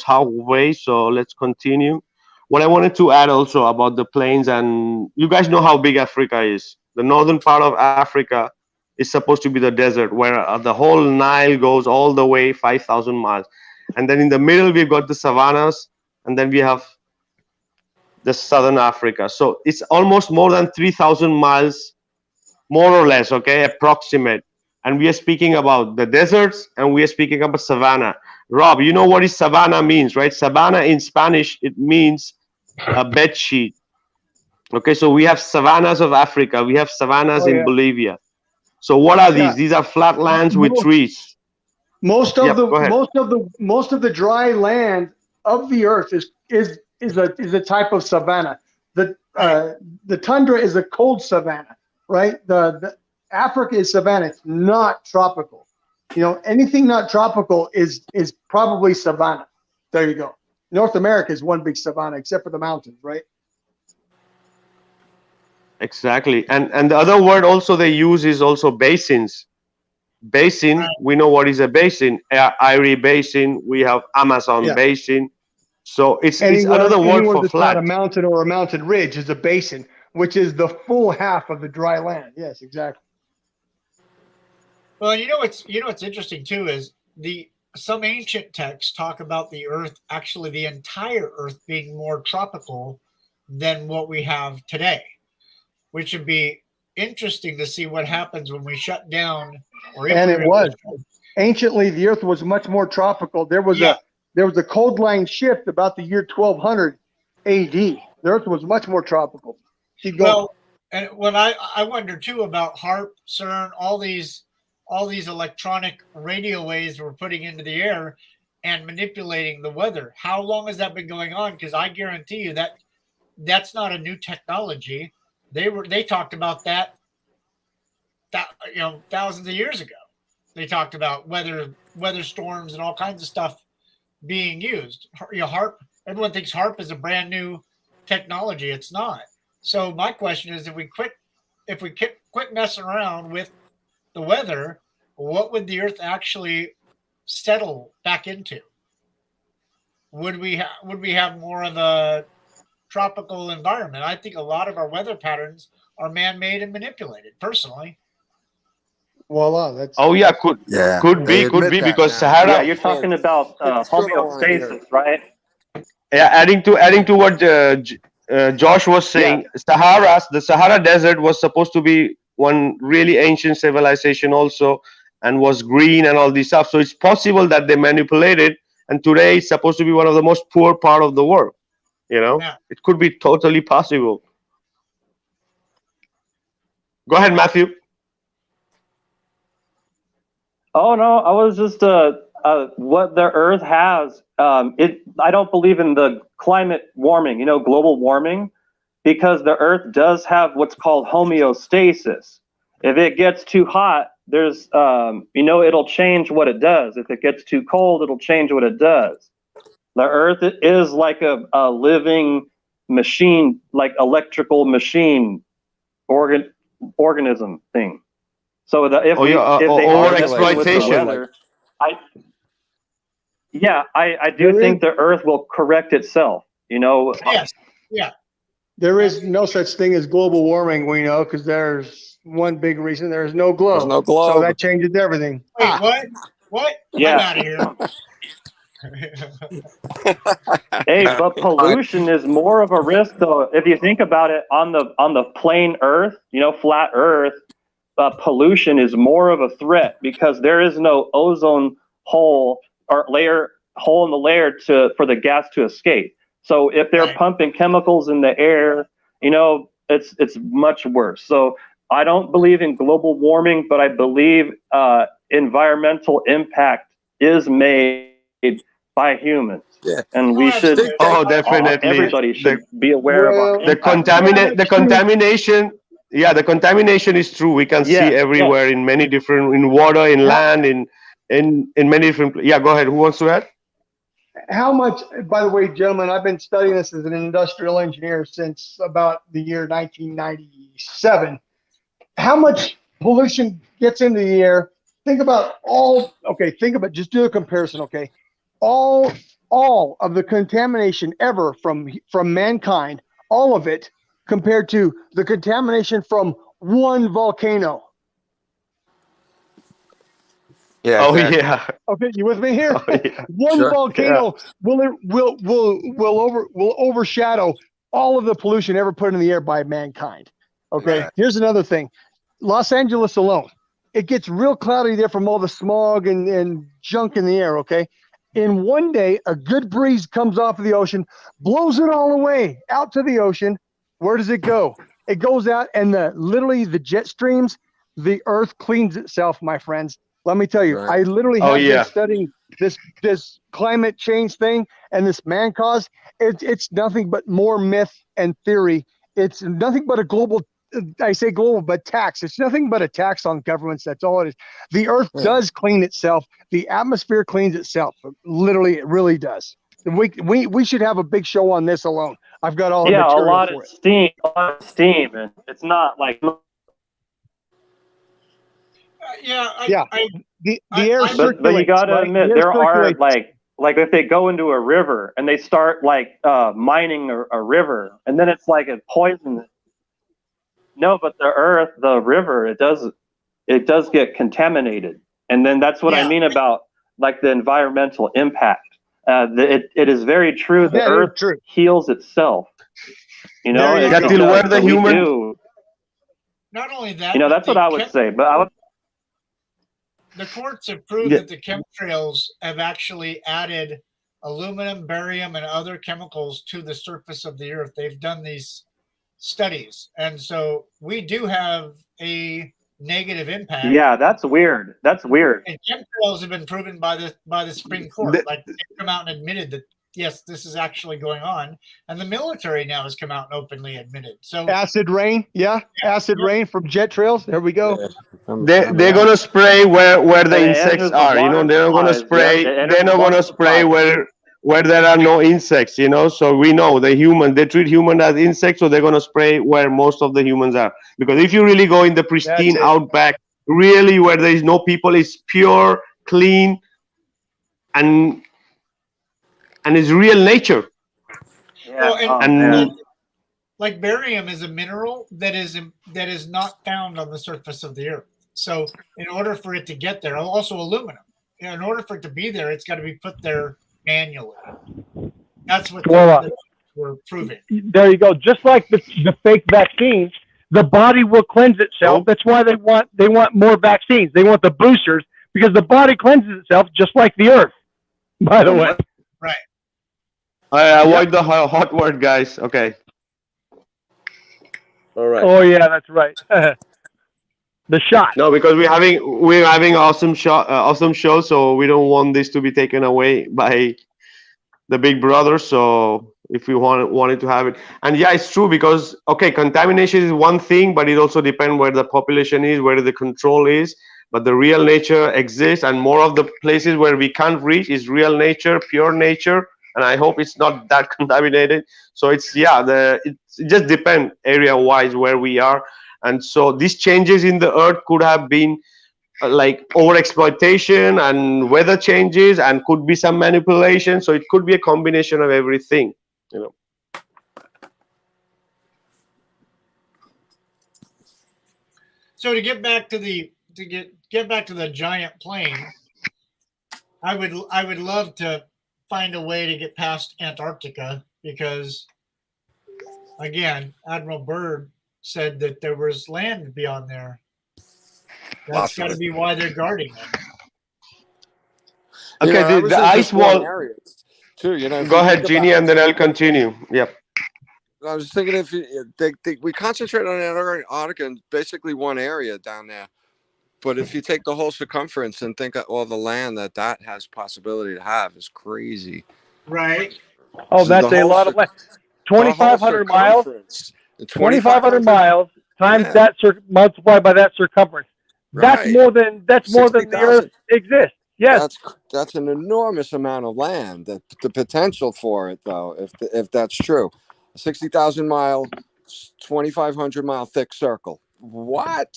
halfway. So let's continue. What I wanted to add also about the plains, and you guys know how big Africa is. The northern part of Africa is supposed to be the desert, where the whole Nile goes all the way 5,000 miles, and then in the middle we've got the savannas, and then we have the southern Africa. So it's almost more than 3,000 miles, more or less, okay, approximate. And we are speaking about the deserts, and we are speaking about savanna. Rob, you know what is savanna means, right? Savanna in Spanish, it means a bed sheet. Okay, so we have savannas of Africa, we have savannas Oh in yeah. Bolivia. So what are Yeah. these? These are flat lands with Most trees. Yep, go ahead. most of the dry land of the earth is a type of savanna. The Right. the tundra is a cold savanna, right? The Africa is savanna. It's not tropical. Anything not tropical is probably savanna. There you go. North America is one big savanna, except for the mountains, right? Exactly. And the other word also they use is also basins. Basin, Right. we know what is a basin. Erie Basin, we have Amazon Yeah. Basin. So it's Anywhere, another word anywhere for that's not a flat. mountain or a mountain ridge is a basin, which is the full half of the dry land. Yes, exactly. Well, what's interesting too is some ancient texts talk about the Earth, actually the entire Earth, being more tropical than what we have today, which would be interesting to see what happens when we shut down. Or if And we it were able was. to shut- Anciently, the Earth was much more tropical. There was Yeah. a cold line shift about the year 1200 AD. The Earth was much more tropical. Keep going. Well, and when I wonder too about HARP, CERN, all these electronic radio waves we're putting into the air and manipulating the weather. How long has that been going on? Because I guarantee you that that's not a new technology. They talked about that thousands of years ago. They talked about weather storms and all kinds of stuff being used. HARP. Everyone thinks HARP is a brand new technology. It's not. So my question is, if we quit messing around with the weather, what would the Earth actually settle back into? Would we have more of a tropical environment? I think a lot of our weather patterns are man-made and manipulated. Personally, Voila. That's Oh yeah, could Yeah, could they be admit that because now. Yeah, Sahara. you're talking about Put the straw on it here. homeostasis, right? Yeah, adding to what Josh was saying, the Sahara Desert was supposed to be one really ancient civilization also, and was green and all this stuff. So it's possible that they manipulated, and today it's supposed to be one of the most poor part of the world. yeah. It could be totally possible. Go ahead, Matthew. Oh no, I was just what the Earth has. I don't believe in the climate warming, global warming, because the Earth does have what's called homeostasis. If it gets too hot, there's it'll change what it does. If it gets too cold, it'll change what it does. The Earth is like a living machine, like electrical machine organism thing. So if they are messing with the Overexploitation. weather, I do There think is- the Earth will correct itself. Yes. Yeah. There is no such thing as global warming, we know, because there's one big reason: there is no globe. There's no So globe. that changes everything. Wait, what? What? Yeah. I'm out of here. Hey, but pollution is more of a risk, though. If you think about it, on the plain Earth, flat Earth, pollution is more of a threat because there is no ozone hole or hole in the layer for the gas to escape. So if they're Right. pumping chemicals in the air, it's much worse. So I don't believe in global warming, but I believe environmental impact is made by humans. Yeah. And we should. Oh, definitely. Everybody should be aware of our The impact. contamination. Yeah, the contamination is true. We can see Yes, everywhere in many different, in water, in land, in many different. Yeah, go ahead. Who wants to add? How much, by the way, gentlemen, I've been studying this as an industrial engineer since about the year 1997. How much pollution gets into the air? Think about just do a comparison, okay? All of the contamination ever from mankind, all of it compared to the contamination from one volcano. Yeah. Oh exactly. yeah. Okay, you with me here? Oh, yeah. One Sure. volcano will overshadow all of the pollution ever put in the air by mankind. Okay, Right. here's another thing. Los Angeles alone, it gets real cloudy there from all the smog and junk in the air, okay? In one day, a good breeze comes off of the ocean, blows it all away out to the ocean. Where does it go? It goes out, and literally the jet streams, the earth cleans itself, my friends. Let me tell you, Right. I literally Oh, have yeah. been studying this climate change thing and this man cause. It's nothing but more myth and theory. It's nothing but a global, I say global, but tax. It's nothing but a tax on governments. That's all it is. The earth Yeah. does clean itself. The atmosphere cleans itself. Literally, it really does. We should have a big show on this alone. I've got all the Yeah, a material lot for of it. steam, and it's not like Yeah. The air circulates. but you got to right? admit The air there are circulates. like if they go into a river and they start like mining a river, and then it's like a poison. No, but the river, it does get contaminated, and then that's what I mean about like the environmental impact. It is very true. The earth heals itself. You know, There you Yeah, go. till where the human. Not only that, You know, that's what I would say. But the courts have proved that the chemtrails have actually added aluminum, barium, and other chemicals to the surface of the earth. They've done these studies, and so we do have a negative impact. Yeah, that's weird. That's weird. And chemtrails have been proven by the Supreme Court. Like they've come out and admitted that yes, this is actually going on, and the military now has come out and openly admitted. So acid rain, acid rain from jet trails. There we go. They're gonna spray where the insects are. You know, they're not gonna spray. They're not gonna spray where there are no insects. You know, so we know they treat humans as insects, so they're gonna spray where most of the humans are. Because if you really go in the pristine outback, really where there is no people, it's pure, clean, and it's real nature. Yeah. And like barium is a mineral that is not found on the surface of the earth. So in order for it to get there, also aluminum, in order for it to be there, it's got to be put there manually. That's what we're proving. There you go. Just like the fake vaccines, the body will cleanse itself. That's why they want more vaccines. They want the boosters because the body cleanses itself just like the earth, by the way. Right. I avoid the hot word, guys. Okay. All right. Oh yeah, that's right. The shot. No, because we're having awesome show, so we don't want this to be taken away by the big brother. So if we wanted to have it, and yeah, it's true because contamination is one thing, but it also depends where the population is, where the control is. But the real nature exists, and more of the places where we can't reach is real nature, pure nature. And I hope it's not that contaminated. So it just depends area-wise where we are. And so these changes in the earth could have been like overexploitation and weather changes, and could be some manipulation. So it could be a combination of everything, you know. So to get back to the giant plane, I would love to find a way to get past Antarctica because, again, Admiral Byrd said that there was land beyond there. That's got to be why they're guarding it. Okay, the ice wall areas too. You know, go ahead, Jeannie, and then I'll continue. Yep. I was thinking if we concentrate on Antarctica in basically one area down there, but if you take the whole circumference and think of all the land that has possibility to have is crazy. Right. Oh, that's a lot of land. 2,500 miles. 2,500 miles times that multiplied by that circumference. That's more than the Earth exists. Yes. That's an enormous amount of land. The potential for it, though, if that's true, a 60,000 mile, 2,500 mile thick circle. What?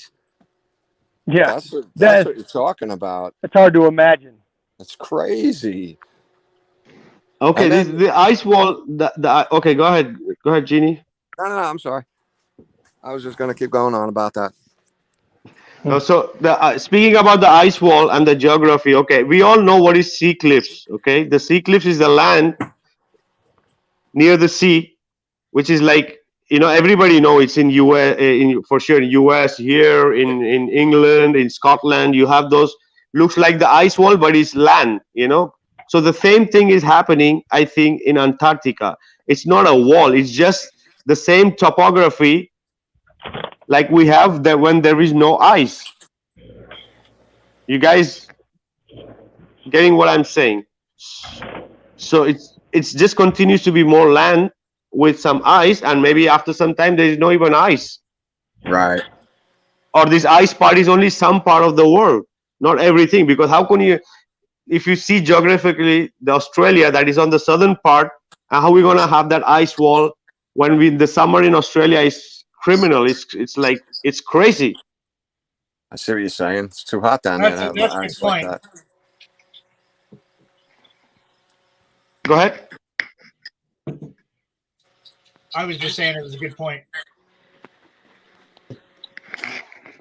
Yeah, that's what you're talking about. It's hard to imagine. That's crazy. Okay, the ice wall. Okay, go ahead, Jeannie. No, I'm sorry. I was just going to keep going on about that. No, so speaking about the ice wall and the geography. Okay, we all know what is sea cliffs. Okay, the sea cliffs is the land near the sea, which is like, you know, everybody know it's in US, for sure in US, here in England, in Scotland, you have those, looks like the ice wall, but it's land, you know. So the same thing is happening, I think, in Antarctica. It's not a wall, it's just the same topography like we have there when there is no ice. You guys getting what I'm saying? So it's just continues to be more land with some ice, and maybe after some time there is no even ice. Right. Or this ice part is only some part of the world, not everything. Because how can you, if you see geographically, the Australia that is on the southern part, how are we gonna have that ice wall when the summer in Australia is criminal? It's like it's crazy. I see what you're saying. It's too hot down there to have That's a good ice like point. that. Go ahead. I was just saying it was a good point.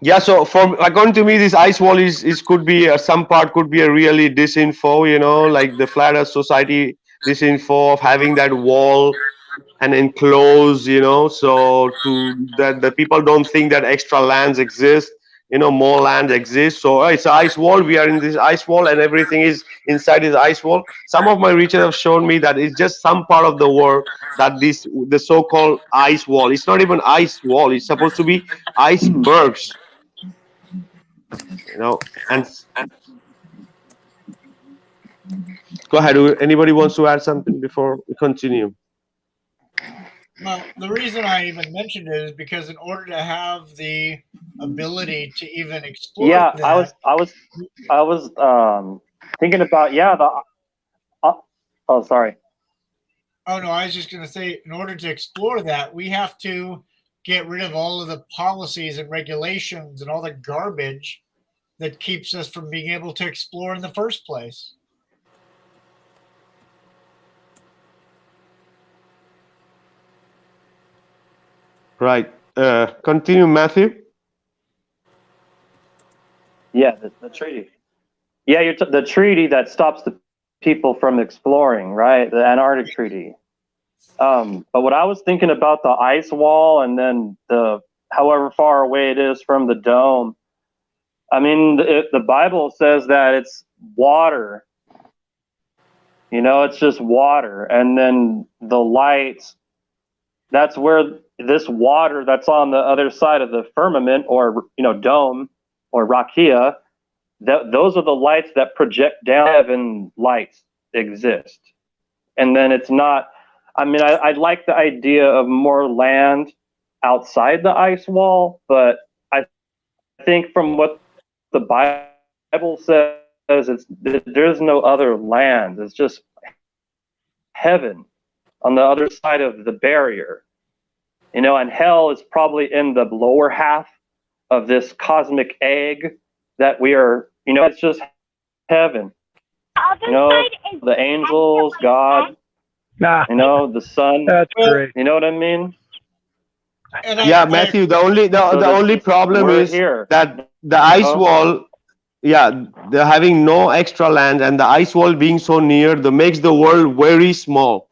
Yeah, so for according to me, this ice wall is could be some part could be a really disinfo, like the Flat Earth Society disinfo of having that wall and enclose, so to that the people don't think that extra lands exist, more land exists. So it's an ice wall. We are in this ice wall, and everything is inside this ice wall. Some of my research have shown me that it's just some part of the world that the so-called ice wall. It's not even ice wall. It's supposed to be icebergs. And go ahead. Anybody wants to add something before we continue? Well, the reason I even mentioned it is because in order to have the ability to even explore that, I was thinking about oh, sorry. Oh no, I was just going to say, in order to explore that, we have to get rid of all of the policies and regulations and all the garbage that keeps us from being able to explore in the first place. Right. Continue, Matthew. Yeah, the treaty. Yeah, the treaty that stops the people from exploring, right? The Antarctic Treaty. But what I was thinking about the ice wall and then however far away it is from the dome. I mean, the Bible says that it's water. It's just water. And then the lights, that's where this water that's on the other side of the firmament or, dome or rakia, those are the lights that project down heaven lights exist. And then it's not, I like the idea of more land outside the ice wall, but I think from what the Bible says, there's no other land. It's just heaven on the other side of the barrier. And hell is probably in the lower half of this cosmic egg that we are, it's just heaven. The angels, God, the sun. That's great. You know what I mean? Matthew, the only problem is here. that the ice wall, they're having no extra land, and the ice wall being so near makes the world very small.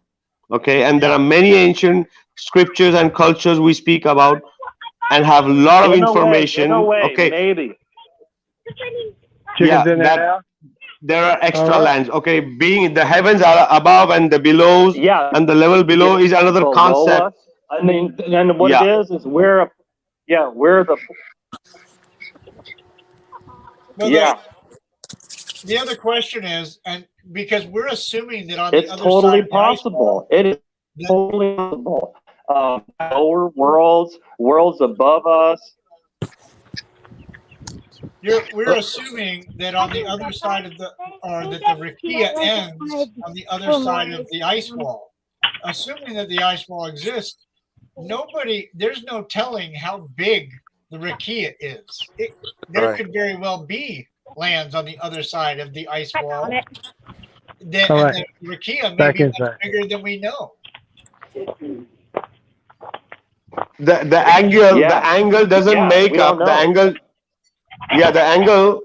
Okay, and there are many ancient scriptures and cultures we speak about and have a lot of information. Okay, maybe. Chickens in there now? There are extra lands. Okay, being the heavens are above and the belows, and the level below is another concept. And what it is we're the. Well, the other question is, and because we're assuming that on the other totally side possible. It is totally possible. Lower worlds above us. We're assuming that on the other side of that the rakia ends on the other side of the ice wall. Assuming that the ice wall exists, there's no telling how big the rakia is. There could very well be lands on the other side of the ice wall. And the rakia may be much bigger than we know. The angle doesn't make up the angle. The angle,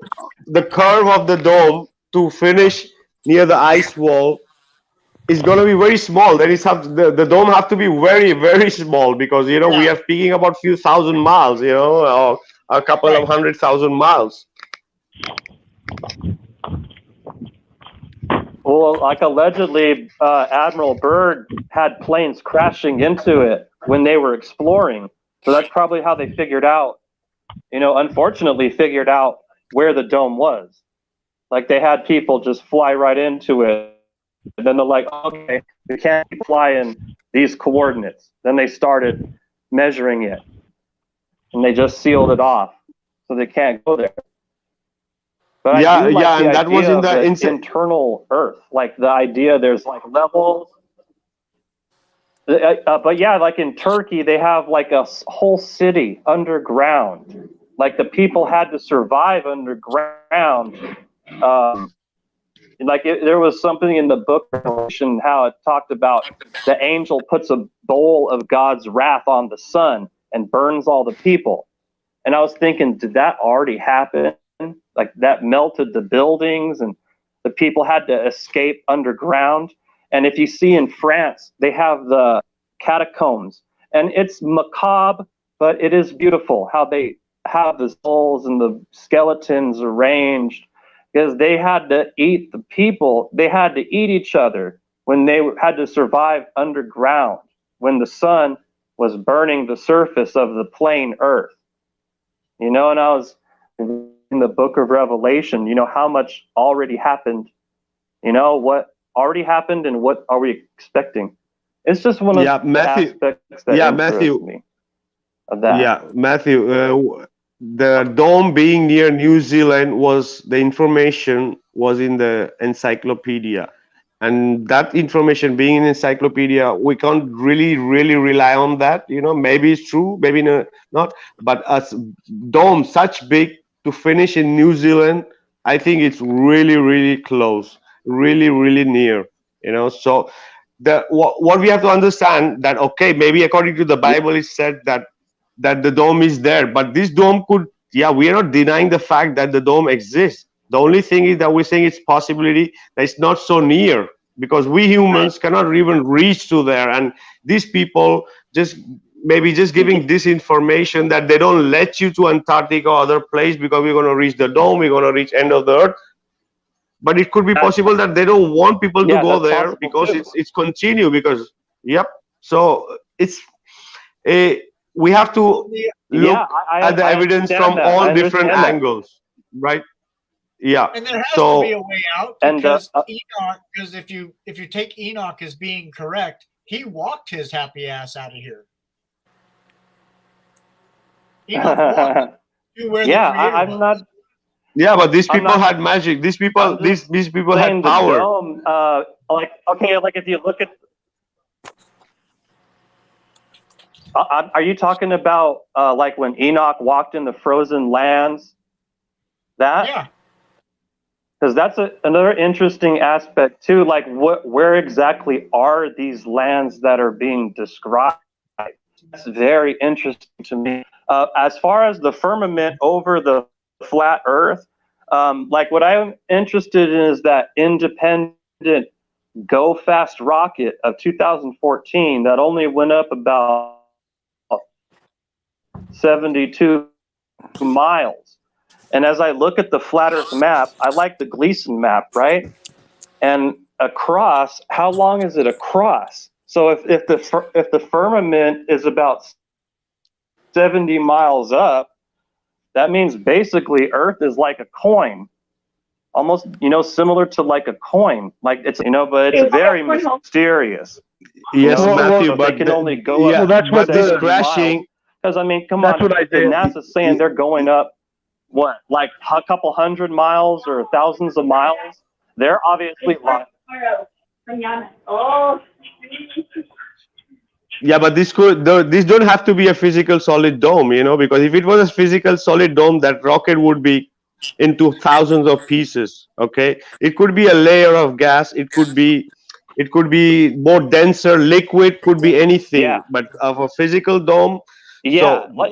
the curve of the dome to finish near the ice wall is going to be very small. The dome have to be very, very small because we are speaking about few thousand miles, or a couple of 100,000 miles. Well, like allegedly, Admiral Byrd had planes crashing into it when they were exploring. So that's probably how they figured out, unfortunately figured out where the dome was. Like they had people just fly right into it. And then they're like, okay, we can't keep flying these coordinates. Then they started measuring it. And they just sealed it off. So they can't go there. But I do like the and that was idea in of the the internal Earth, like the idea there's like levels. But yeah, like in Turkey, they have like a whole city underground. Like the people had to survive underground. There was something in the book of Revelation how it talked about the angel puts a bowl of God's wrath on the sun and burns all the people. And I was thinking, did that already happen? Like that melted the buildings and the people had to escape underground. And if you see in France, they have the catacombs, and it's macabre, but it is beautiful how they have the skulls and the skeletons arranged, because they had to eat the people. They had to eat each other when they had to survive underground, when the sun was burning the surface of the plain earth. And I was in the book of Revelation, how much already happened, what already happened and what are we expecting. It's just one of the aspects that interests me of that. Yeah, Matthew, the dome being near New Zealand was the information was in the encyclopedia. And that information being in encyclopedia, we can't really rely on that. Maybe it's true, maybe not. But as dome such big to finish in New Zealand, I think it's really close, really near. So what we have to understand that, okay, maybe according to the Bible, it said that the dome is there, but this dome could, we are not denying the fact that the dome exists. The only thing is that we're saying it's possibility that it's not so near, because we humans cannot even reach to there. And these people just giving this information that they don't let you to Antarctica or other place because we're going to reach the dome, we're going to reach end of the earth. But it could be possible that they don't want people to go there because it's continue, because so it's we have to look at the evidence from all different angles, right? Yeah. And there has to be a way out, because Enoch. Because if you take Enoch as being correct, he walked his happy ass out of here. Enoch walked to where the Creator was. not. Yeah, but these people had magic. These people had power. Dome, like if you look at. Are you talking about like when Enoch walked in the frozen lands? Yeah. Because that's another interesting aspect too. Like, where exactly are these lands that are being described? That's very interesting to me. As far as the firmament over the flat Earth, like what I'm interested in is that independent Go Fast rocket of 2014 that only went up about 72 miles. And as I look at the flat Earth map, I like the Gleason map, right? And across, how long is it across? So if the firmament is about 70 miles up, that means basically Earth is like a coin, almost similar to like a coin. Like it's but it's very mysterious. Yes, Matthew, but they can only go up. Well, that's what this crashing. Because come on, NASA's saying they're going up. What, like a couple hundred miles or thousands of miles? They're obviously lying. Yeah, but this don't have to be a physical solid dome, because if it was a physical solid dome, that rocket would be into thousands of pieces. Okay, it could be a layer of gas. It could be more denser liquid. Could be anything. Yeah. But of a physical dome. Yeah. So,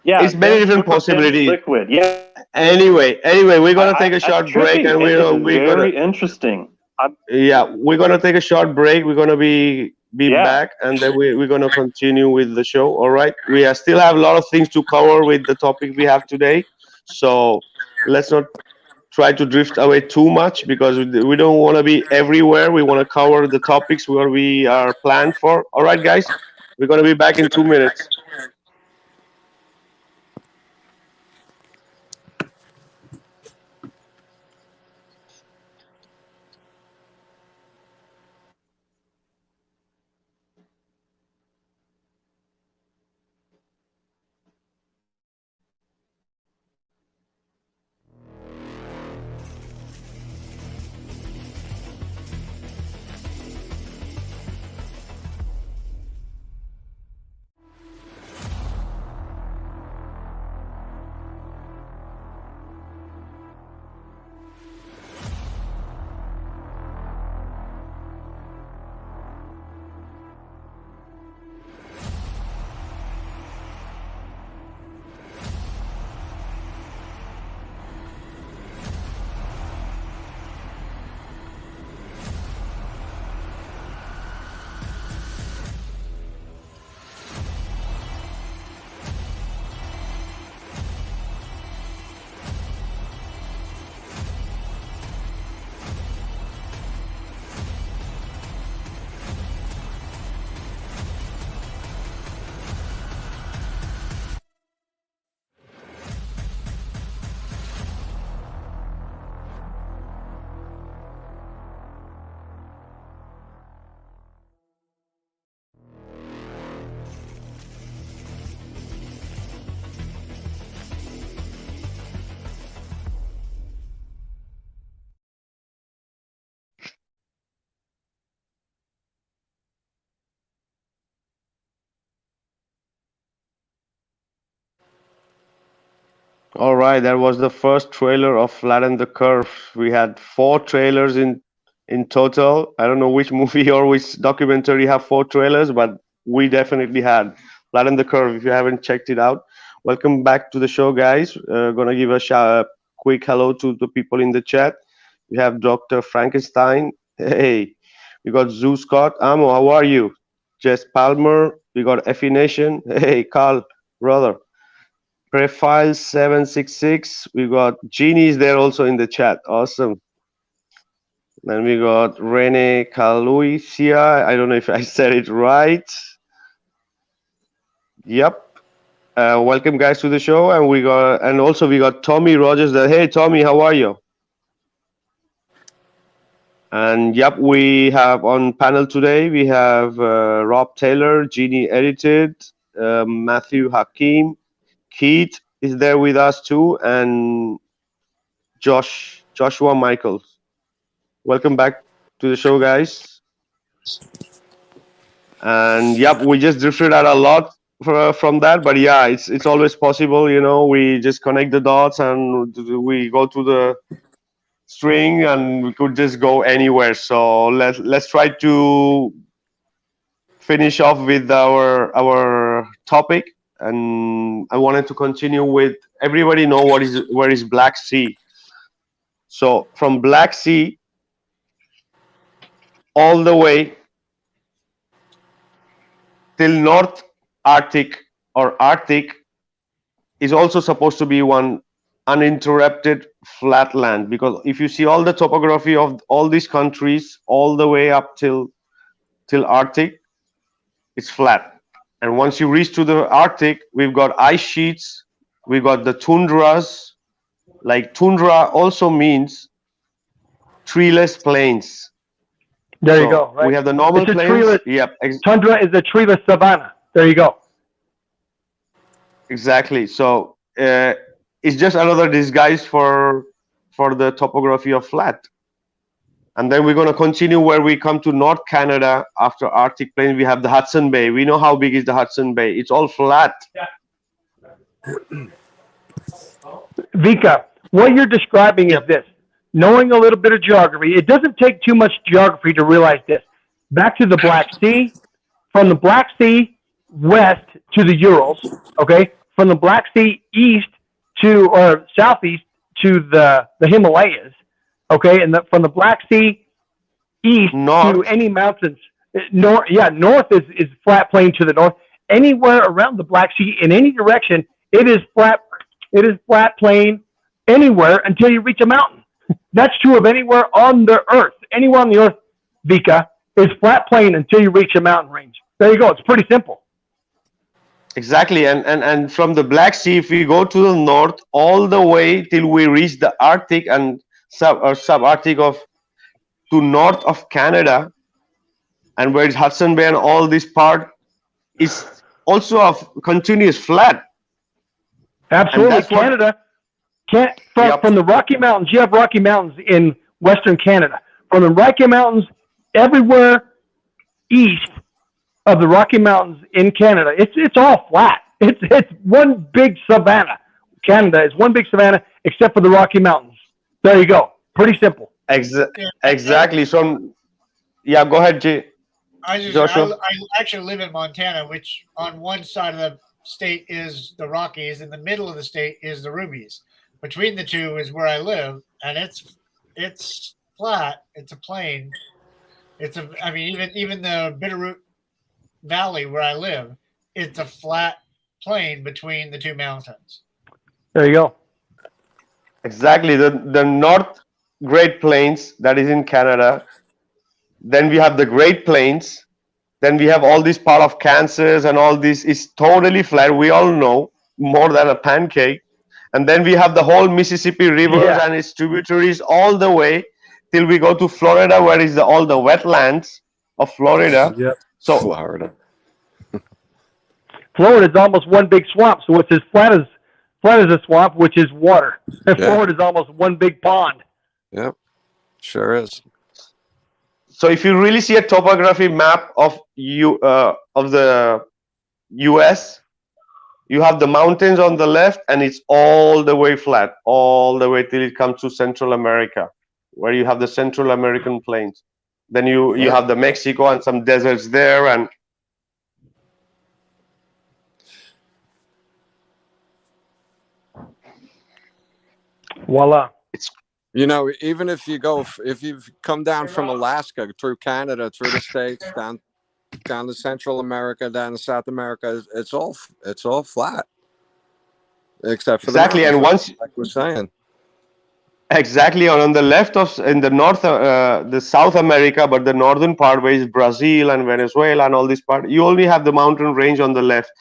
yeah. It's many different possibilities. Liquid. Yeah. Anyway, we're gonna take a short break, and we're very interesting. We're gonna take a short break. We're gonna be back, and then we're gonna continue with the show. All right. We still have a lot of things to cover with the topic we have today, so let's not try to drift away too much, because we don't want to be everywhere. We want to cover the topics where we are planned for. All right, guys. We're gonna be back in 2 minutes. All right, that was the first trailer of Flatten the Curve. We had 4 trailers in total. I don't know which movie or which documentary have 4 trailers, but we definitely had Flatten the Curve. If you haven't checked it out, welcome back to the show, guys. Gonna give a quick hello to the people in the chat. We have Dr. Frankenstein. Hey, we got Zoo Scott. Amo, how are you? Jess Palmer. We got Effie Nation. Hey, Carl, brother. Prefile 766. We got Jeannie is there also in the chat. Awesome. Then we got Rene Caluisia. I don't know if I said it right. Yep. Welcome guys to the show, and we got Tommy Rogers there. Hey Tommy, how are you? And yep, we have on panel today, we have Rob Taylor, Jeannie Edited, Matthew Hakim, Keith is there with us too, and Joshua Michaels. Welcome back to the show, guys. And yep, we just drifted out a lot from that, but yeah, it's always possible, you know. We just connect the dots and we go to the string, and we could just go anywhere. So let's try to finish off with our topic. And I wanted to continue with everybody know where is Black Sea. So from Black Sea all the way till North Arctic or Arctic is also supposed to be one uninterrupted flat land, because if you see all the topography of all these countries all the way up till Arctic, it's flat. And once you reach to the Arctic, we've got ice sheets, we've got the tundras. Like tundra also means treeless plains. There you go. Right? We have the normal plains. Treeless, yep. Tundra is a treeless savanna. There you go. Exactly. So it's just another disguise for the topography of flat. And then we're going to continue where we come to North Canada. After Arctic plain, we have the Hudson Bay. We know how big is the Hudson Bay. It's all flat. Yeah. Vikka, what you're describing is this. Knowing a little bit of geography, it doesn't take too much geography to realize this. Back to the Black Sea, from the Black Sea west to the Urals, okay? From the Black Sea east to, or southeast to the Himalayas, okay? And from the Black Sea east to any mountains. North is flat plain to the north. Anywhere around the Black Sea, in any direction, it is flat plain anywhere until you reach a mountain. That's true of anywhere on the earth. Anywhere on the earth, Vikka, is flat plain until you reach a mountain range. There you go. It's pretty simple. Exactly. And from the Black Sea, if we go to the north all the way till we reach the Arctic and subarctic to north of Canada, and where it's Hudson Bay and all this part is also a continuous flat. Absolutely. Canada. From the Rocky Mountains, you have Rocky Mountains in Western Canada. From the Rocky Mountains, everywhere east of the Rocky Mountains in Canada, it's all flat. It's one big savanna. Canada is one big savanna, except for the Rocky Mountains. There you go. Pretty simple. Exactly. So, yeah, go ahead, Joshua. I actually live in Montana, which on one side of the state is the Rockies, in the middle of the state is the Rubies. Between the two is where I live, and it's flat. It's a plain. Even the Bitterroot Valley where I live, it's a flat plain between the two mountains. There you go. Exactly. The North Great Plains that is in Canada. Then we have the Great Plains. Then we have all this part of Kansas, and all this is totally flat. We all know, more than a pancake. And then we have the whole Mississippi River and its tributaries all the way till we go to Florida, where is all the wetlands of Florida. Yep. So Florida is almost one big swamp. So it's as flat as a swamp, which is water. And Florida is almost one big pond. Yep, sure is. So if you really see a topography map of the U.S., You have the mountains on the left, and it's all the way flat, all the way till it comes to Central America, where you have the Central American plains. Then you have the Mexico and some deserts there, and voila. it's You know, even if you've come down from Alaska through Canada, through the States, down to Central America, down to South America, it's all flat, except for the exactly. mountains, And once like we're saying. exactly on the left of in the north, the South America, but the northern part where is Brazil and Venezuela and all this part, you only have the mountain range on the left,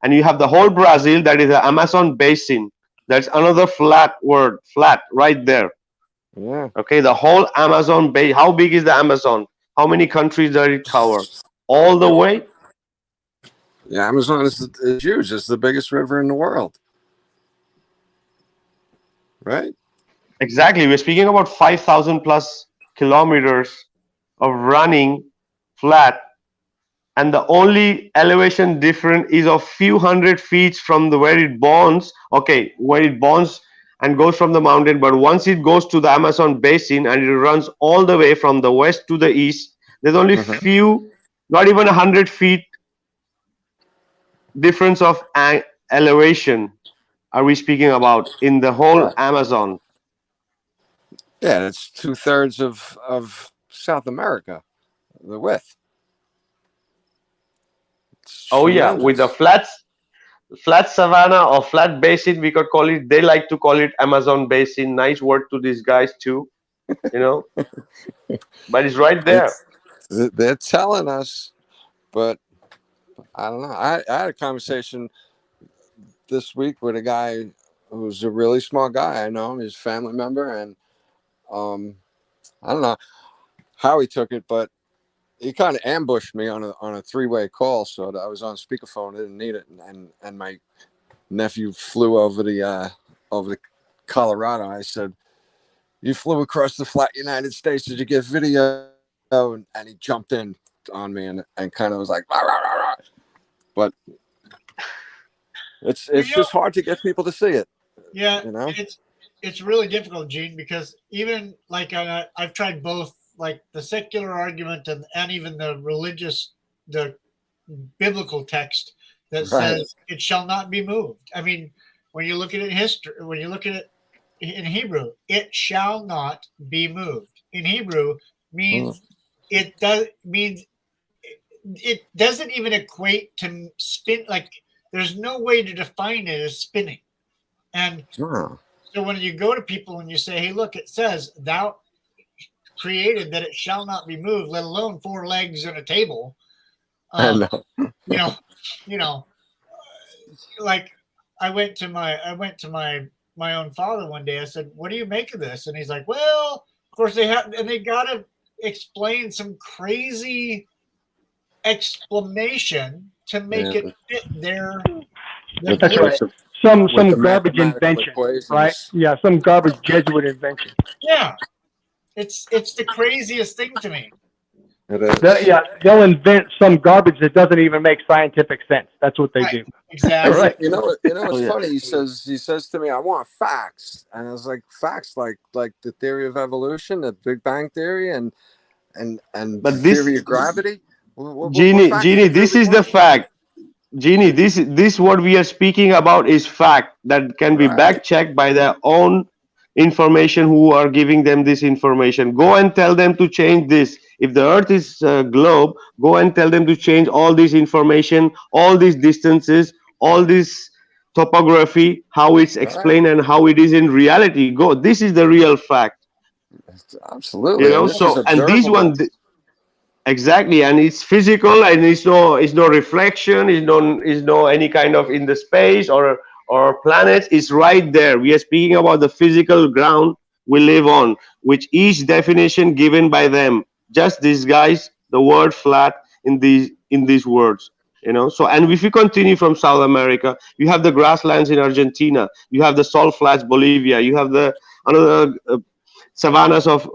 and you have the whole Brazil, that is the Amazon basin. That's another flat word, flat, right there. Yeah. Okay, the whole Amazon Bay. How big is the Amazon? How many countries does it cover? All the way? The Amazon is huge. It's the biggest river in the world, right? Exactly. We're speaking about 5,000 plus kilometers of running flat, and the only elevation difference is of few hundred feet from the where it bonds. Okay, where it bonds and goes from the mountain, but once it goes to the Amazon basin and it runs all the way from the west to the east, there's only few, not even 100 feet difference of elevation are we speaking about in the whole Amazon. Yeah, it's 2/3 of South America, the width. Oh yeah, with the flat savanna or flat basin, we could call it. They like to call it Amazon basin. Nice word to these guys too, you know. But it's right there. They're telling us, but I don't know. I had a conversation this week with a guy who's a really smart guy. I know him. He's a family member, and I don't know how he took it, but he kind of ambushed me on a three-way call. So I was on speakerphone. I didn't need it, and my nephew flew over the Colorado. I said, "You flew across the flat United States. Did you get video?" And he jumped in on me and kind of was like, rah, rah, rah, rah. But it's just hard to get people to see it. Yeah, you know, it's really difficult, Gene, because even like I've tried both, like the secular argument and even the biblical text that says it shall not be moved. I mean, when you look at it in history, when you look at it in Hebrew, it shall not be moved. In Hebrew means it doesn't even equate to spin. Like there's no way to define it as spinning. And so when you go to people and you say, hey, look, it says thou created that it shall not be moved, let alone 4 legs and a table. You know, like I went to my own father one day. I said, what do you make of this? And he's like, well, of course they got to explain some crazy explanation to make it fit their That's right. Some garbage invention, right? Yeah, some garbage Jesuit invention. Yeah, it's the craziest thing to me. It is. They'll invent some garbage that doesn't even make scientific sense. That's what they do. Exactly. Right. You know what's funny? He says to me, "I want facts," and I was like, "Facts like the theory of evolution, the Big Bang theory, and but the theory of gravity." Genie, this is the fact. Genie, this what we are speaking about is fact that can be back checked by their own information who are giving them this information. Go and tell them to change this. If the earth is a globe, go and tell them to change all this information, all these distances, all this topography, how it's explained and how it is in reality. Go. This is the real fact. Absolutely. You know, so and this one exactly, and it's physical, and it's no reflection, is no any kind of in the space or planets. Is right there. We are speaking about the physical ground we live on, which each definition given by them just disguise the word flat in these words. You know, so and if you continue from South America, you have the grasslands in Argentina, you have the salt flats Bolivia, you have the another savannas of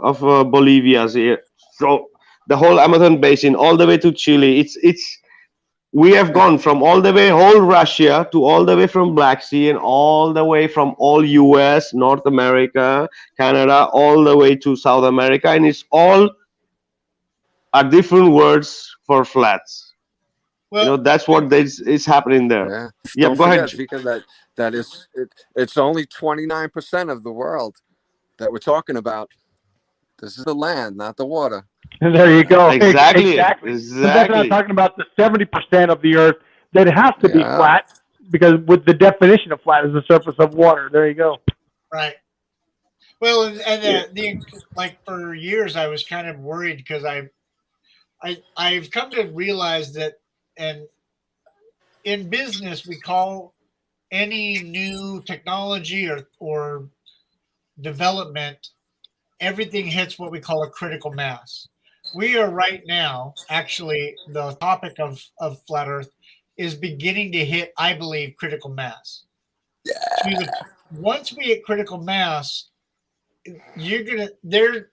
Bolivia here. So the whole Amazon basin, all the way to Chile. It's we have gone from all the way whole Russia to all the way from Black Sea and all the way from all US, North America, Canada, all the way to South America, and it's all are different words for flats. Well, that's what is happening there. Yeah. Yeah, Don't go forget, ahead. Vika, it's only 29% of the world that we're talking about. This is the land, not the water. And there you go. Exactly. Exactly. So that's what I'm talking about, the 70% of the Earth that has to be Yeah. flat, because with the definition of flat is the surface of water. There you go. Right. Well, and like for years I was kind of worried because I've come to realize that, and in business we call any new technology or development, everything hits what we call a critical mass. We are right now, actually, the topic of flat Earth is beginning to hit, I believe, critical mass. Yeah. Once we hit critical mass, they're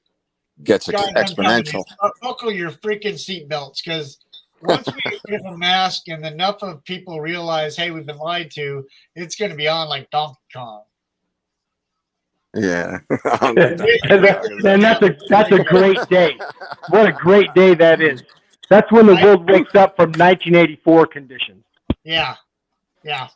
Gets exponential. Buckle your freaking seatbelts, because once we hit critical mass and enough of people realize, hey, we've been lied to, it's going to be on like Donkey Kong. Yeah. And that's a great day. What a great day that is. That's when the world wakes up from 1984 conditions. Yeah. Yeah.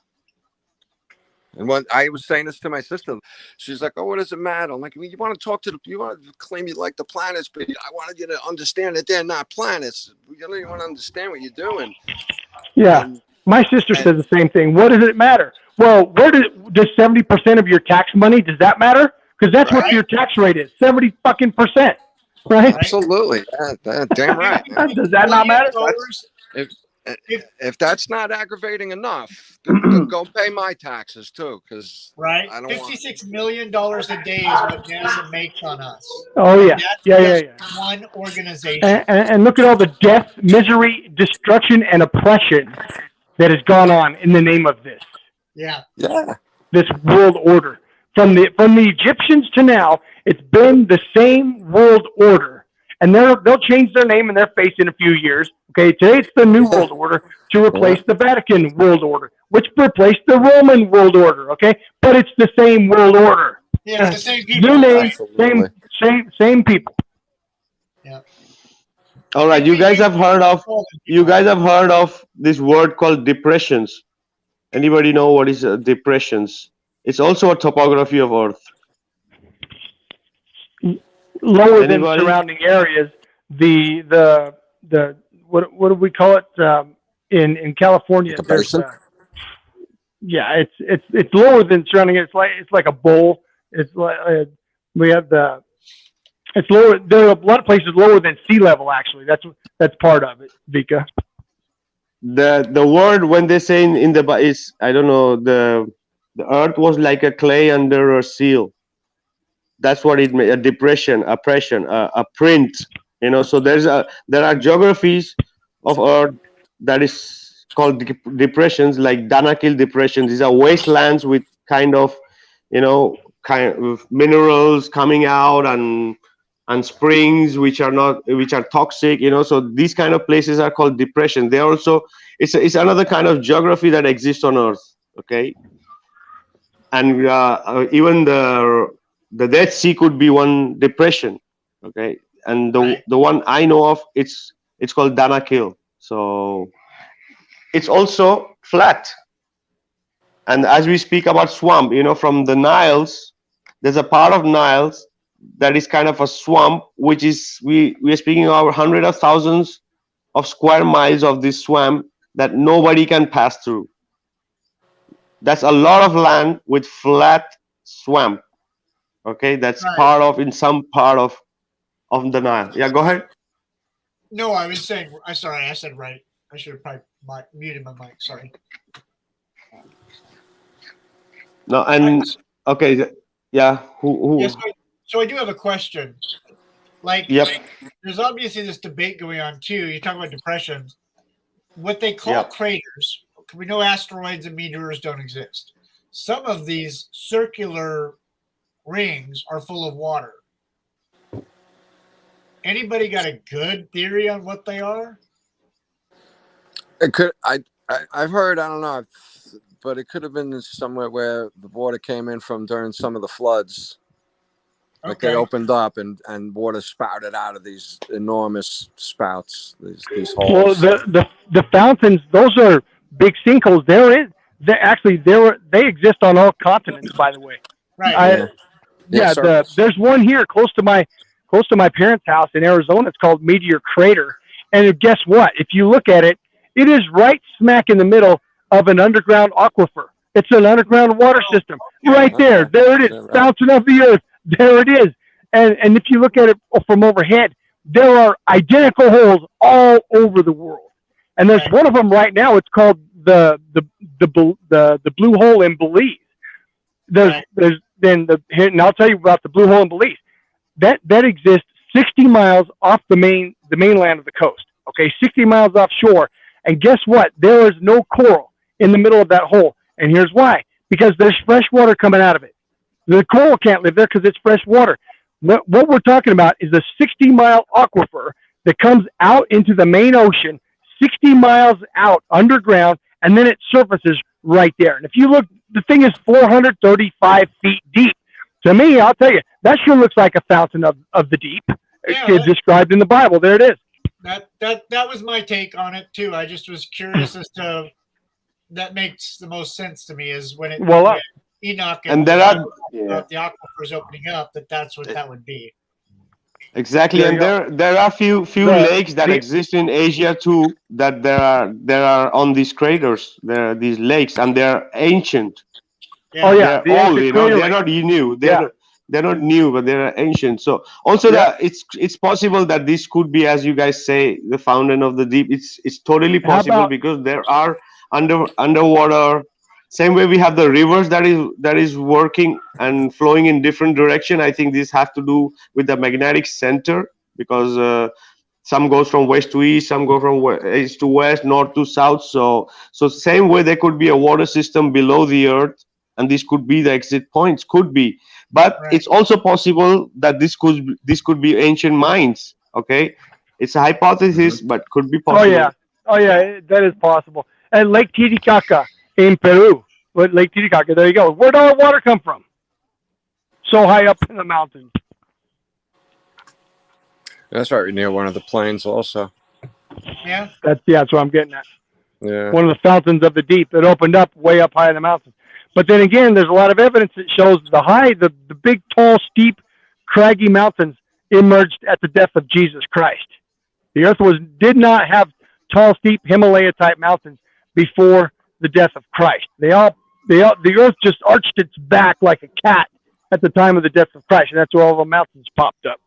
And when I was saying this to my sister, she's like, "Oh, what does it matter?" I'm like, "You want to you want to claim you like the planets, but I wanted you to understand that they're not planets. You don't even want to understand what you're doing." Yeah. My sister says the same thing. What does it matter? Well, does 70% of your tax money, does that matter? Because that's what your tax rate is, 70%, right? Absolutely. Damn right. Does that not matter? If that's not aggravating enough, then go pay my taxes too, because right, $56 million a day is what NASA makes on us. Oh yeah, yeah. One organization. And look at all the death, misery, destruction, and oppression that has gone on in the name of this. Yeah. This world order. From the Egyptians to now, it's been the same world order. And they'll change their name and their face in a few years. Okay, today it's the New World Order to replace the Vatican World Order, which replaced the Roman World Order. Okay, but it's the same world order. Yeah, it's the same people. New name, same people. Yeah. All right, you guys have heard of this word called depressions. Anybody know what is depressions? It's also a topography of Earth. Lower than surrounding areas. The what do we call it in California? It's lower than surrounding. It's like a bowl. It's like we have it's lower. There are a lot of places lower than sea level. Actually, that's part of it, Vikka. The word when they say in the is, I don't know, the Earth was like a clay under a seal. That's what it made, a depression, oppression, a print. So there are geographies of Earth that is called depressions, like Danakil depressions. These are wastelands with kind of minerals coming out and springs which are toxic. So these kind of places are called depressions. They also it's another kind of geography that exists on Earth. Okay, and even the Dead Sea could be one depression. Okay, and the one I know of, it's called Danakil. So it's also flat. And as we speak about swamp, from the Niles, there's a part of Niles that is kind of a swamp, which is we are speaking about hundreds of thousands of square miles of this swamp that nobody can pass through. That's a lot of land with flat swamp. Okay, that's part of in some part of the Nile. Yeah, go ahead. No, I was saying. I said right. I should have probably muted my mic. Sorry. No, and okay, yeah. Who? Yes. So I do have a question. There's obviously this debate going on too. You talk about depressions. What they call craters. We know asteroids and meteors don't exist. Some of these circular rings are full of water. Anybody got a good theory on what they are? It could. I've heard. I don't know, but it could have been somewhere where the water came in from during some of the floods. Like they opened up and water spouted out of these enormous spouts, these holes. Well, the fountains, those are big sinkholes. They exist on all continents, by the way. Right. There's one here close to my parents' house in Arizona. It's called Meteor Crater, and guess what? If you look at it, it is right smack in the middle of an underground aquifer. It's an underground water system right there. There it is, fountain of the earth. There it is. And if you look at it from overhead, there are identical holes all over the world. And there's one of them right now. It's called the blue hole in Belize. And I'll tell you about the blue hole in Belize. That exists 60 miles off the mainland of the coast. Okay, 60 miles offshore. And guess what? There is no coral in the middle of that hole. And here's why. Because there's fresh water coming out of it. The coral can't live there because it's fresh water. What we're talking about is a 60-mile aquifer that comes out into the main ocean, 60 miles out underground, and then it surfaces right there. And if you look, the thing is 435 feet deep. To me, I'll tell you, that sure looks like a fountain of the deep. It's described in the Bible. There it is. That was my take on it too. I just was curious as to that makes the most sense to me is when Enoch and there are the aquifers opening up, that's what that would be. Exactly, and there are few lakes that exist in Asia too. That there are on these craters. There are these lakes, and they're ancient. Yeah. They're old. They're not new. They're not new, but they're ancient. So also that it's possible that this could be, as you guys say, the fountain of the deep. It's totally possible because there are underwater. Same way we have the rivers that is working and flowing in different direction. I think this has to do with the magnetic center because some goes from west to east, some go from east to west, north to south. So same way there could be a water system below the earth, and this could be the exit points. Could be, but it's also possible that this could be ancient mines. Okay, it's a hypothesis, but could be possible. Oh yeah, that is possible. And Lake Titicaca in Peru. Lake Titicaca, there you go. Where'd all the water come from? So high up in the mountains. That's right near one of the plains also. Yeah. That's what I'm getting at. Yeah. One of the fountains of the deep that opened up way up high in the mountains. But then again, there's a lot of evidence that shows the big, tall, steep, craggy mountains emerged at the death of Jesus Christ. The earth did not have tall, steep Himalaya-type mountains before the death of Christ. The earth just arched its back like a cat at the time of the death of Christ, and that's where all the mountains popped up.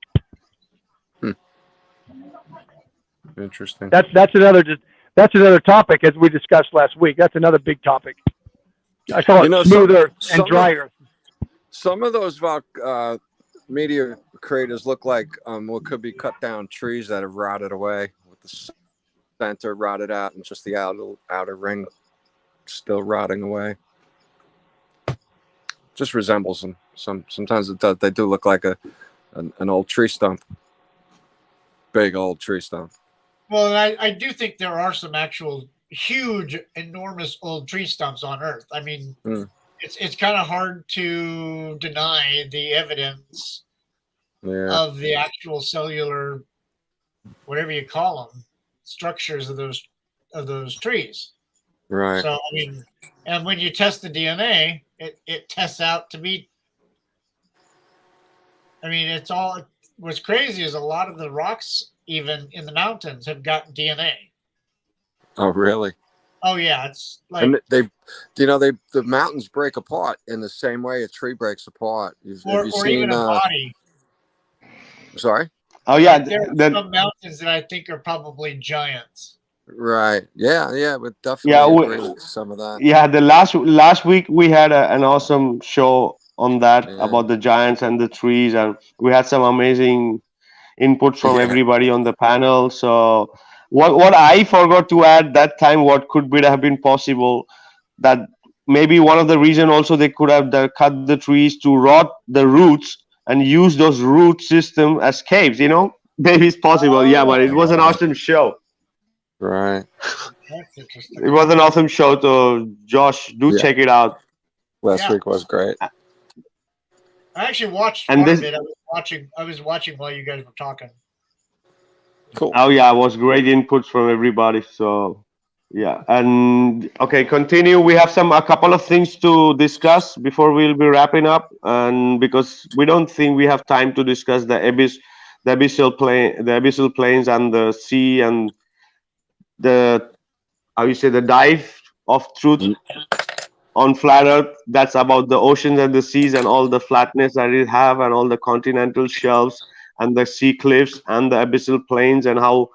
Interesting. That's another topic, as we discussed last week. That's another big topic. I call it smooth earth and dry earth. Some of those meteor craters look like what could be cut down trees that have rotted away, with the center rotted out and just the outer ring still rotting away. Just resembles them. Sometimes it does. They do look like an old tree stump, big old tree stump. Well, I do think there are some actual huge, enormous old tree stumps on Earth. I mean, it's kind of hard to deny the evidence of the actual cellular, whatever you call them, structures of those trees. Right. So I mean, and when you test the DNA, it tests out to be. I mean, it's all. What's crazy is a lot of the rocks, even in the mountains, have got DNA. Oh, really? Oh, yeah. It's like, and the mountains break apart in the same way a tree breaks apart. Or even a body. Sorry? Oh, yeah. There are some mountains that I think are probably giants. Right. Yeah. But definitely agree with some of that. Yeah. The last week we had an awesome show on that about the giants and the trees, and we had some amazing inputs from everybody on the panel. So what I forgot to add that time, what could have been possible, that maybe one of the reason also they could have cut the trees to rot the roots and use those root system as caves. Maybe it's possible. But it was an awesome show. Right. That's interesting. It was an awesome show. So Josh, do check it out. Last week was great. I actually watched And part this- of it. I was watching while you guys were talking. Cool. Oh yeah, it was great inputs from everybody. So yeah, and okay, continue. We have a couple of things to discuss before we'll be wrapping up, and because we don't think we have time to discuss the abyssal plains, and the sea, and the how you say the dive of truth on flat Earth. That's about the oceans and the seas and all the flatness that it have, and all the continental shelves and the sea cliffs and the abyssal plains, and how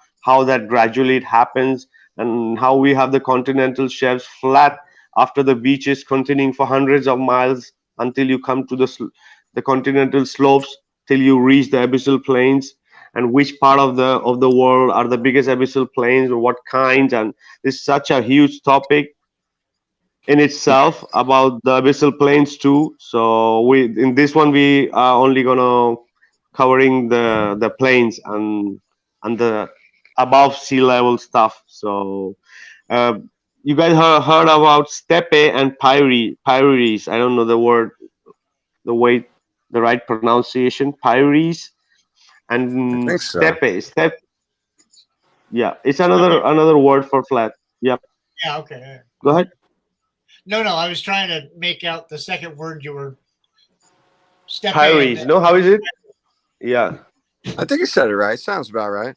that gradually it happens, and how we have the continental shelves flat after the beaches continuing for hundreds of miles until you come to the continental slopes till you reach the abyssal plains, and which part of the world are the biggest abyssal plains, or what kinds. And it's such a huge topic in itself about the abyssal plains too. So we in this one we are only gonna covering the plains and the above sea level stuff. So you guys heard about steppe and pyries. I don't know the word, the right pronunciation. Pyries I and think so. steppe. Yeah, it's another word for flat. Yep. Yeah. Okay. Go ahead. No, I was trying to make out the second word you were stepping. Pyries. No, how is it? Yeah. I think you said it right. Sounds about right.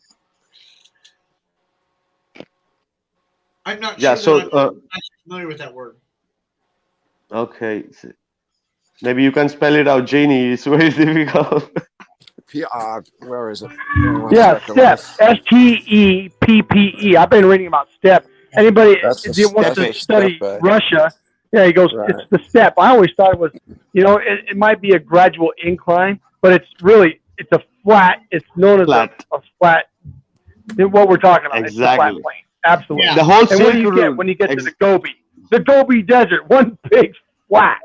I'm not Yeah. sure So that I'm actually familiar with that word. okay. Maybe you can spell it out, Janie. It's very difficult. Where is it? Yeah, step. STEPPE. I've been reading about step. Anybody That's that wants to study steppe. Russia, yeah, he goes, Right. it's the step. I always thought it was, it might be a gradual incline, but it's a flat. It's known as a flat. What we're talking about. Exactly. It's a flat plain. Absolutely. Yeah. The whole And what Silk do you Route. get when you get to the Gobi? The Gobi Desert, one big flat.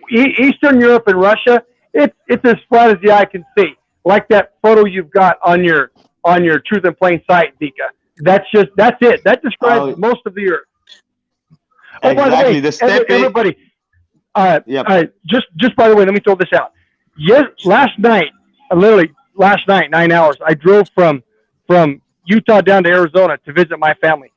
Eastern Europe and Russia, it's as flat as the eye can see. Like that photo you've got on your Truth in Plain Sight, Vikka. That's it. That describes most of the Earth. Oh, Exactly. by the way, The steppe. everybody. Yep. Just by the way, let me throw this out. Yes, last night, 9 hours, I drove from Utah down to Arizona to visit my family.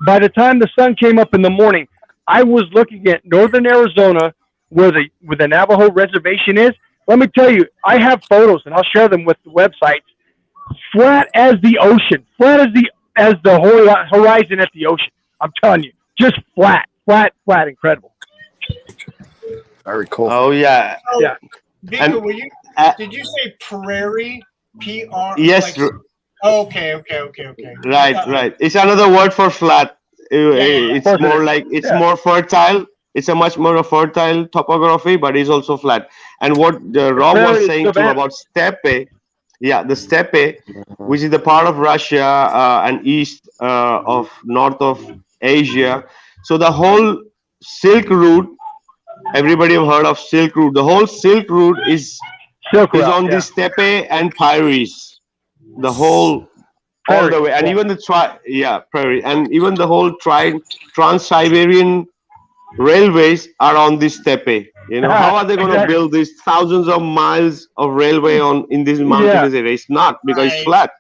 By the time the sun came up in the morning, I was looking at northern Arizona, where the Navajo reservation is. Let me tell you, I have photos, and I'll share them with the websites. Flat as the ocean, flat as the horizon at the ocean. I'm telling you, just flat, incredible. Very cool. Oh yeah. So, Yeah. Vikka, did you say prairie? PR? Yes. Okay. Right. It's another word for flat. It's Fertile. more like more fertile. It's a much more fertile topography, but it's also flat. And what Rob prairie was is saying too savannah. about steppe, the steppe, which is the part of Russia and east of north of Asia. So the whole Silk Route, everybody have heard of Silk Route. The whole Silk Route is on the steppe and pyries. The whole all the way, and even the prairie, and even the whole Trans-Siberian railways are on this steppe. How are they going to build these thousands of miles of railway in this mountainous area? It's not, because it's flat.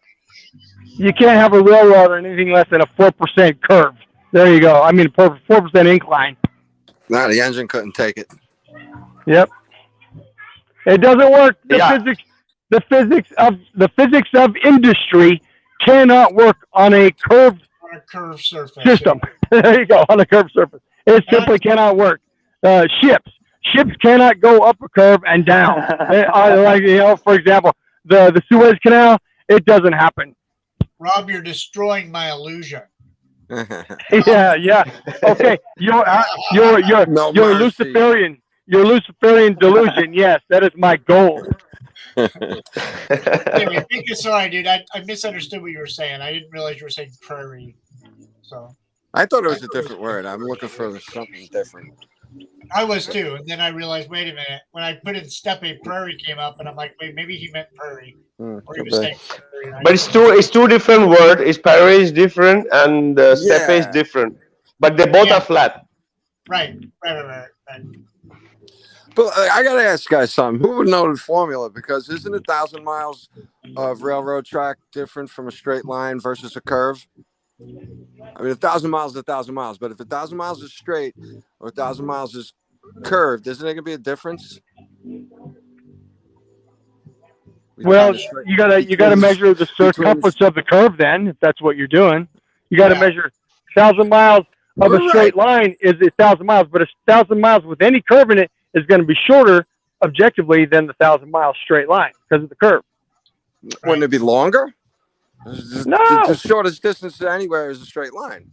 You can't have a railroad or anything less than a 4% curve. There you go. I mean, 4% incline. No, the engine couldn't take it. Yep. It doesn't work. The physics of industry cannot work on a curved surface system. There you go, on a curved surface. It simply cannot work. Ships cannot go up a curve and down. For example, the Suez Canal, it doesn't happen. Rob, you're destroying my illusion. Yeah. Okay, you're Luciferian. Your Luciferian delusion. Yes, that is my goal. Anyway, Vikka, sorry, dude. I misunderstood what you were saying. I didn't realize you were saying prairie. So I thought it was a different word. I'm looking for something different. I was too, and then I realized, wait a minute. When I put in steppe, prairie came up, and I'm like, wait, maybe he meant prairie, or he was saying prairie. But it's two different words. Is prairie is different and steppe is different, but they both are flat. Right. But I got to ask guys something. Who would know the formula? Because isn't 1,000 miles of railroad track different from a straight line versus a curve? I mean, 1,000 miles is 1,000 miles, but if 1,000 miles is straight or 1,000 miles is curved, isn't there going to be a difference? Well, you gotta measure the circumference of the curve. Then, if that's what you're doing, you got to measure 1,000 miles of a straight line is 1,000 miles, but 1,000 miles with any curve in it is going to be shorter objectively than the 1,000 mile straight line because of the curve. Wouldn't it be longer? No. The shortest distance anywhere is a straight line.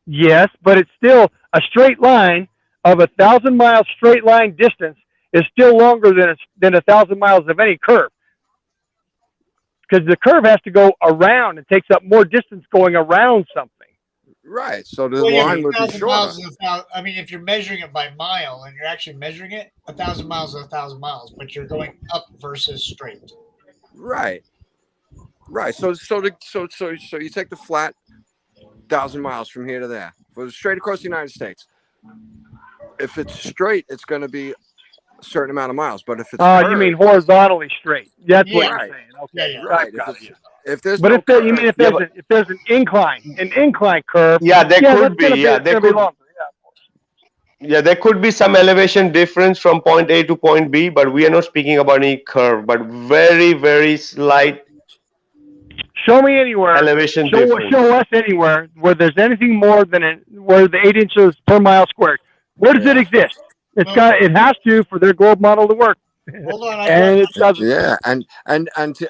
Yes, but it's still a straight line of 1,000 mile straight line distance is still longer than 1,000 miles of any curve. Because the curve has to go around and takes up more distance going around something. Right. So the line would be shorter. I mean, if you're measuring it by mile and you're actually measuring it, 1,000 miles is 1,000 miles, but you're going up versus straight. Right. So you take the flat 1,000 miles from here to there, for straight across the United States. If it's straight, it's going to be a certain amount of miles. But if it's curved, you mean horizontally straight? That's what you're saying. Okay. Yeah. Right. If there's if there's an incline curve, there could be. There could be some elevation difference from point A to point B, but we are not speaking about any curve, but very, very slight. Show me anywhere. Elevation difference. Show us anywhere where there's anything more than where the 8 inches per mile squared. Where does it exist? It has to for their globe model to work. Hold on, and it doesn't. Yeah, and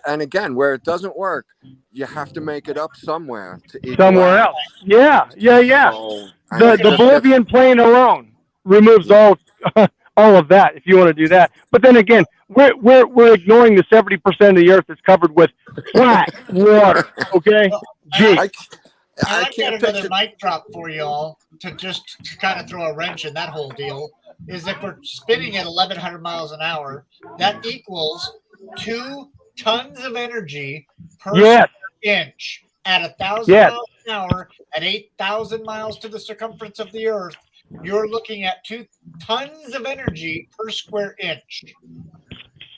again, where it doesn't work, you have to make it up somewhere to equal somewhere out. else. Yeah. So, the Bolivian plain alone removes all of that if you want to do that. But then again, we're ignoring the 70% of the earth that's covered with flat water. Okay. I got another mic drop for y'all to kind of throw a wrench in that whole deal. Is if we're spinning at 1,100 miles an hour, that equals 2 tons of energy per inch at 1,000 miles an hour at 8,000 miles to the circumference of the Earth. You're looking at 2 tons of energy per square inch.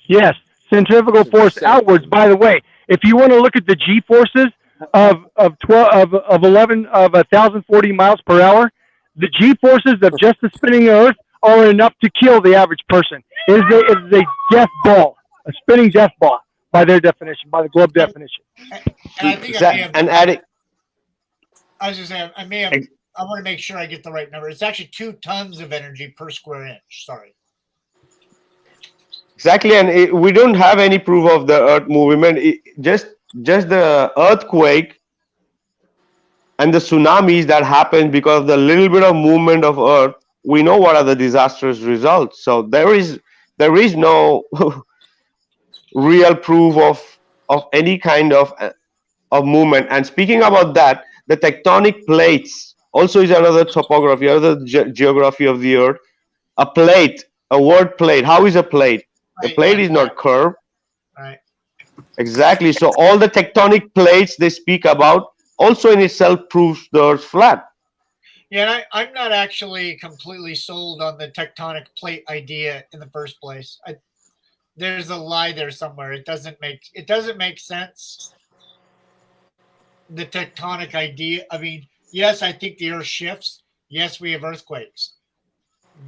Yes, centrifugal force outwards. By the way, if you want to look at the G forces of 1,040 miles per hour, the G forces of just the spinning Earth are enough to kill the average person. It is a death ball, a spinning death ball by their definition, by the globe definition. And I think I was just saying, I want to make sure I get the right number. It's actually 2 tons of energy per square inch. Sorry. Exactly, and we don't have any proof of the Earth movement. Just the earthquake and the tsunamis that happen because of the little bit of movement of Earth. We know what are the disastrous results. So there is no real proof of any kind of movement. And speaking about that, the tectonic plates also is another topography, another geography of the Earth. A plate, a word plate. How is a plate? The plate is not curved. Right. Exactly. So all the tectonic plates they speak about also in itself proves the Earth flat. Yeah, and I'm not actually completely sold on the tectonic plate idea in the first place. There's a lie there somewhere. It doesn't make sense. The tectonic idea. I mean, yes, I think the Earth shifts. Yes, we have earthquakes,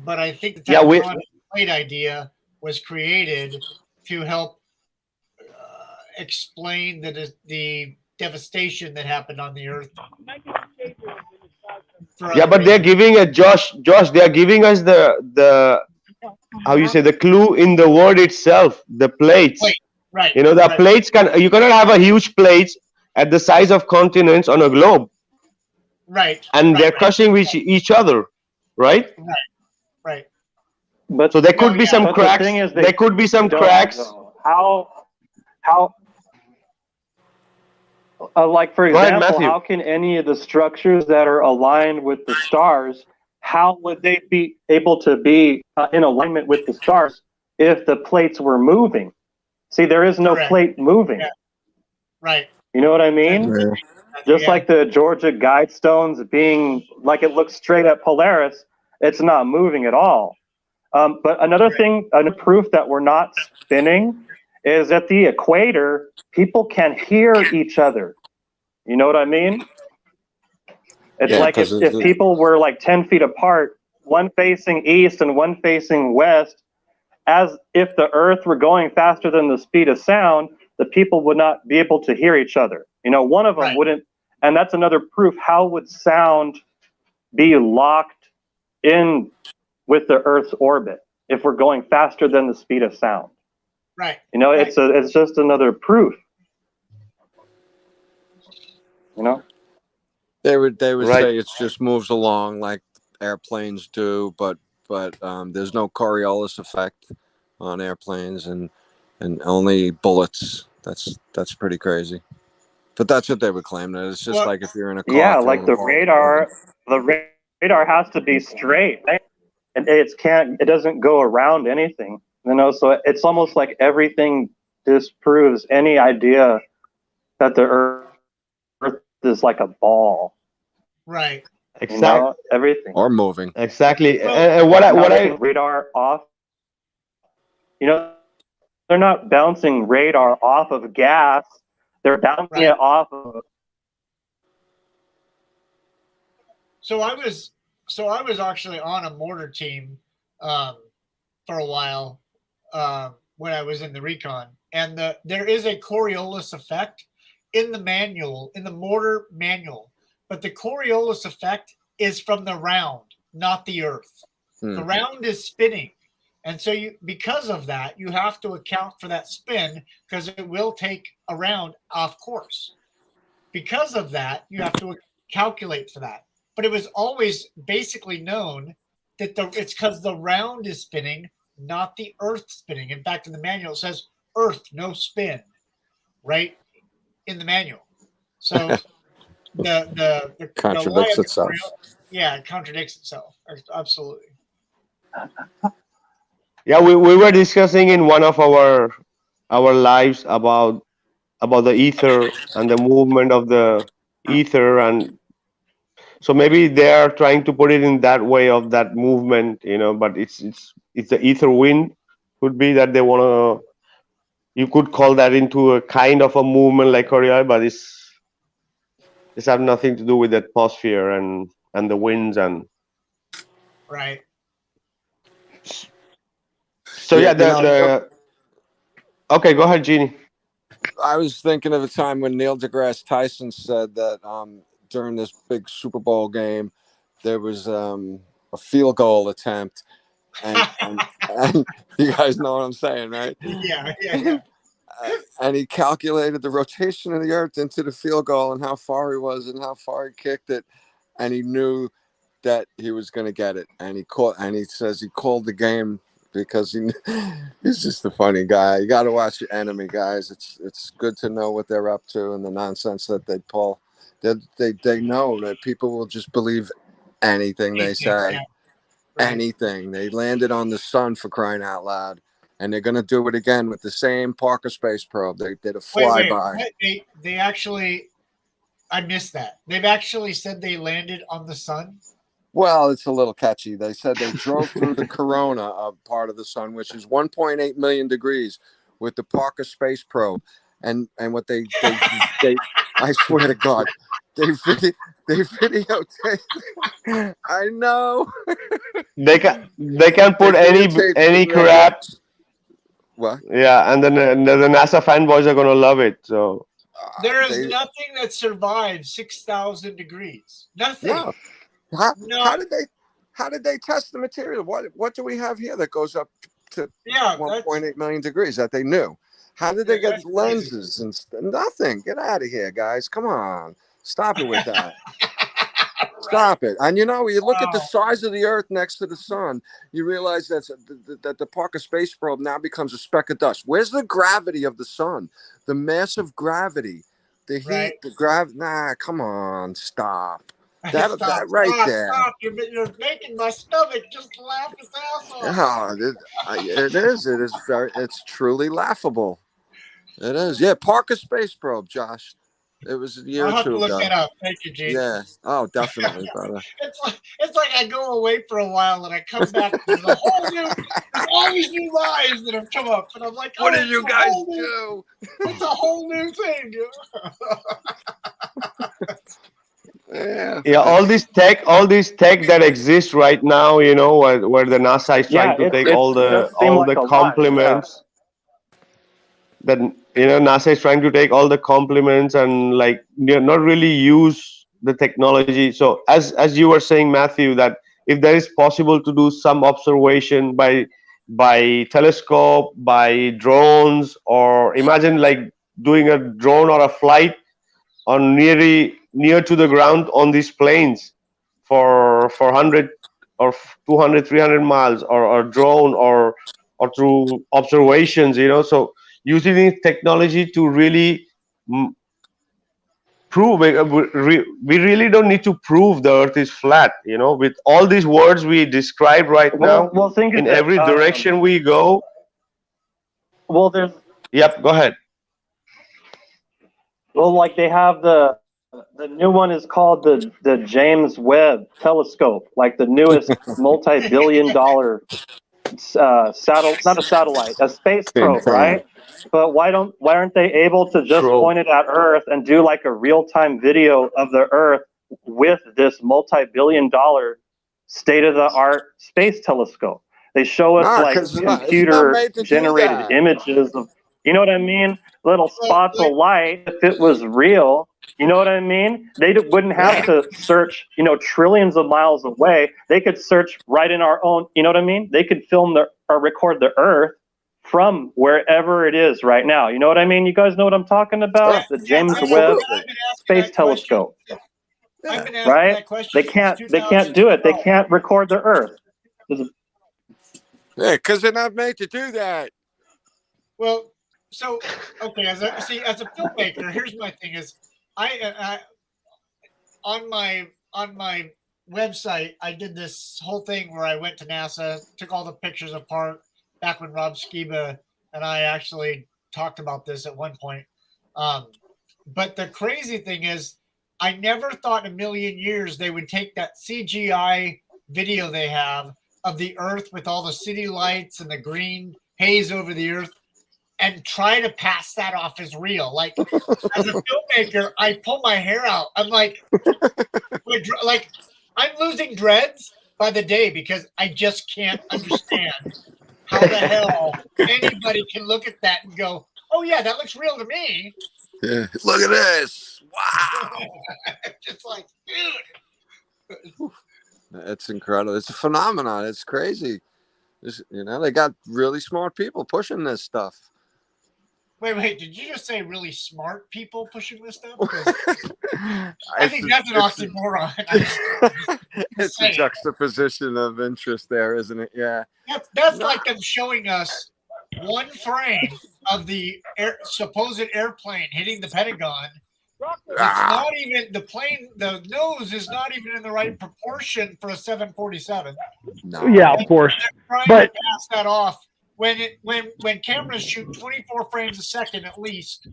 but I think the tectonic plate idea was created to help explain the devastation that happened on the Earth. But they're giving a Josh. They are giving us the how you say the clue in the word itself. The plates. Right. You know the plates you cannot have a huge plates at the size of continents on a globe. Right. And they're crushing with each other, right? Right. But so there could be some cracks. There could be some cracks. How? Like, for example, how can any of the structures that are aligned with the stars how would they be able to be in alignment with the stars if the plates were moving? See, there is no plate moving. Yeah. Right. You know what I mean? Yeah. Just like the Georgia Guidestones being like it looks straight at Polaris, it's not moving at all. But another thing, another proof that we're not spinning is at the equator, people can hear each other. You know what I mean? It's like if people were like 10 feet apart, one facing east and one facing west, as if the earth were going faster than the speed of sound, the people would not be able to hear each other. You know, one of them wouldn't, and that's another proof. How would sound be locked in with the Earth's orbit if we're going faster than the speed of sound? Right. You know, it's just another proof. You know? They would say it just moves along like airplanes do, but there's no Coriolis effect on airplanes and only bullets. That's pretty crazy. But that's what they would claim. That it's just like if you're in a car. Yeah, like the radar has to be straight, right? And it doesn't go around anything. You know, so it's almost like everything disproves any idea that the Earth is like a ball. Right. Exactly. You know, everything. Or moving. Exactly. And what I radar off. You know, they're not bouncing radar off of gas. They're bouncing it off of. So I was actually on a mortar team for a while when I was in the recon, and there is a Coriolis effect in the manual, in the mortar manual, but the Coriolis effect is from the round, not the Earth. The round is spinning, and so because of that, you have to account for that spin because it will take a round off course. Because of that, you have to calculate for that. But it was always basically known that it's because the round is spinning, not the Earth spinning. In fact, in the manual, it says Earth, no spin, right in the manual. So the contradicts itself. Yeah, it contradicts itself. Absolutely. Yeah, we were discussing in one of our lives about the ether and the movement of the ether, and so maybe they are trying to put it in that way of that movement, you know. But it's the ether wind could be that they want to. You could call that into a kind of a movement like Korea, but it's have nothing to do with the atmosphere and the winds and. Right. So okay, go ahead, Jeannie. I was thinking of a time when Neil deGrasse Tyson said that during this big Super Bowl game, there was a field goal attempt, and you guys know what I'm saying, right? Yeah. And he calculated the rotation of the Earth into the field goal and how far he was and how far he kicked it, and he knew that he was going to get it. And he says he called the game because he's just a funny guy. You got to watch your enemy, guys. It's good to know what they're up to and the nonsense that they pull. They know that people will just believe anything they say. Yeah. Right. Anything. They landed on the sun, for crying out loud. And they're going to do it again with the same Parker space probe. They did a flyby. They actually, I missed that. They've actually said they landed on the sun. Well, it's a little catchy. They said they drove through the corona of part of the sun, which is 1.8 million degrees, with the Parker space probe. And what they I swear to God, they videotaped. I know. They can put any crap. What? Yeah, and then the NASA fanboys are gonna love it. So there is nothing that survived 6,000 degrees. Nothing. No. How did they test the material? What do we have here that goes up to 1.8 million degrees that they knew? How did they get lenses and nothing? Get out of here, guys! Come on, stop it with that. Stop it. And you know, you look at the size of the Earth next to the sun, you realize that the Parker space probe now becomes a speck of dust. Where's the gravity of the sun? The massive gravity, the heat, the gravity. Nah, come on, stop. That right there. Stop. You're making my stomach just laugh its ass off. Oh, it is. It is very. It's truly laughable. It is. Yeah, Parker Space Probe, Josh. It was a year I'll or have two to look ago. that up. Thank you, Gene. Yeah. Oh, definitely, brother. It's like I go away for a while and I come back. There's all these new lies that have come up, and I'm like, what did you guys do? It's a whole new thing. Yeah, all this tech that exists right now, where the NASA is trying to take all the compliments. That NASA is trying to take all the compliments and not really use the technology. So as you were saying, Matthew, that if there is possible to do some observation by telescope, by drones, or imagine doing a drone or a flight on near to the ground on these planes for 100 or 200, 300 miles, or drone or through observations, so using this technology to really prove it. We really don't need to prove the earth is flat, with all these words we describe right now. Well, think in of it, every direction we go. Well, there's. Yep, go ahead. Well, like they have the new one is called the James Webb Telescope, like the newest multi-billion-dollar not a satellite, a space probe, right? But why aren't they able to just point it at Earth and do like a real-time video of the Earth with this multi-billion-dollar state-of-the-art space telescope? They show us computer-generated images of, you know what I mean? Little spots of light. If it was real, you know what I mean? They wouldn't have to search, trillions of miles away. They could search right in our own, you know what I mean? They could film or record the Earth from wherever it is right now. You know what I mean? You guys know what I'm talking about? The James Webb Space Telescope. Right? They can't do it. They can't record the Earth. Yeah, because they're not made to do that. Well, so okay, as a filmmaker, here's my thing: is I on my website, I did this whole thing where I went to NASA, took all the pictures apart. Back when Rob Skiba and I actually talked about this at one point. But the crazy thing is, I never thought in a million years they would take that CGI video they have of the Earth with all the city lights and the green haze over the Earth and try to pass that off as real. Like, as a filmmaker, I pull my hair out. I'm like I'm losing dreads by the day because I just can't understand how the hell anybody can look at that and go, oh, yeah, that looks real to me. Yeah, look at this. Wow. Just like, dude. It's incredible. It's a phenomenon. It's crazy. They got really smart people pushing this stuff. Wait, did you just say really smart people pushing this stuff? I think that's an oxymoron. It's a juxtaposition of interest there, isn't it? Yeah. That's like them showing us one frame of the supposed airplane hitting the Pentagon. It's not even the plane. The nose is not even in the right proportion for a 747. No. Yeah, of course. They're trying to pass that off when cameras shoot 24 frames a second at least,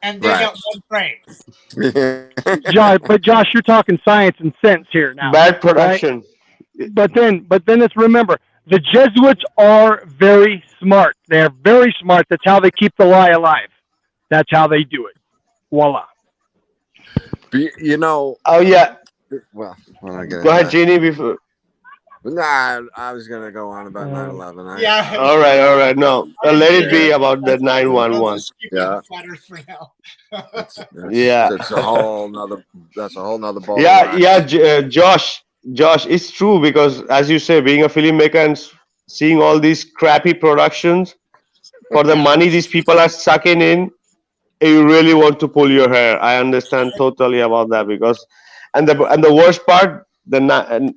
and they got one frame. Josh, you're talking science and sense here now. Bad production. Right? But then let's remember, the Jesuits are very smart. They're very smart. That's how they keep the lie alive. That's how they do it. Voila. Oh yeah. Well, go ahead, Jeannie. Before. Nah, I was gonna go on about 9/11. Yeah. All right. No, let it be about the 911. Yeah. Yeah. That's a whole nother ball. Yeah. Josh, it's true, because as you say, being a filmmaker and seeing all these crappy productions for the money these people are sucking in, you really want to pull your hair. I understand totally about that, because, and the worst part, 80%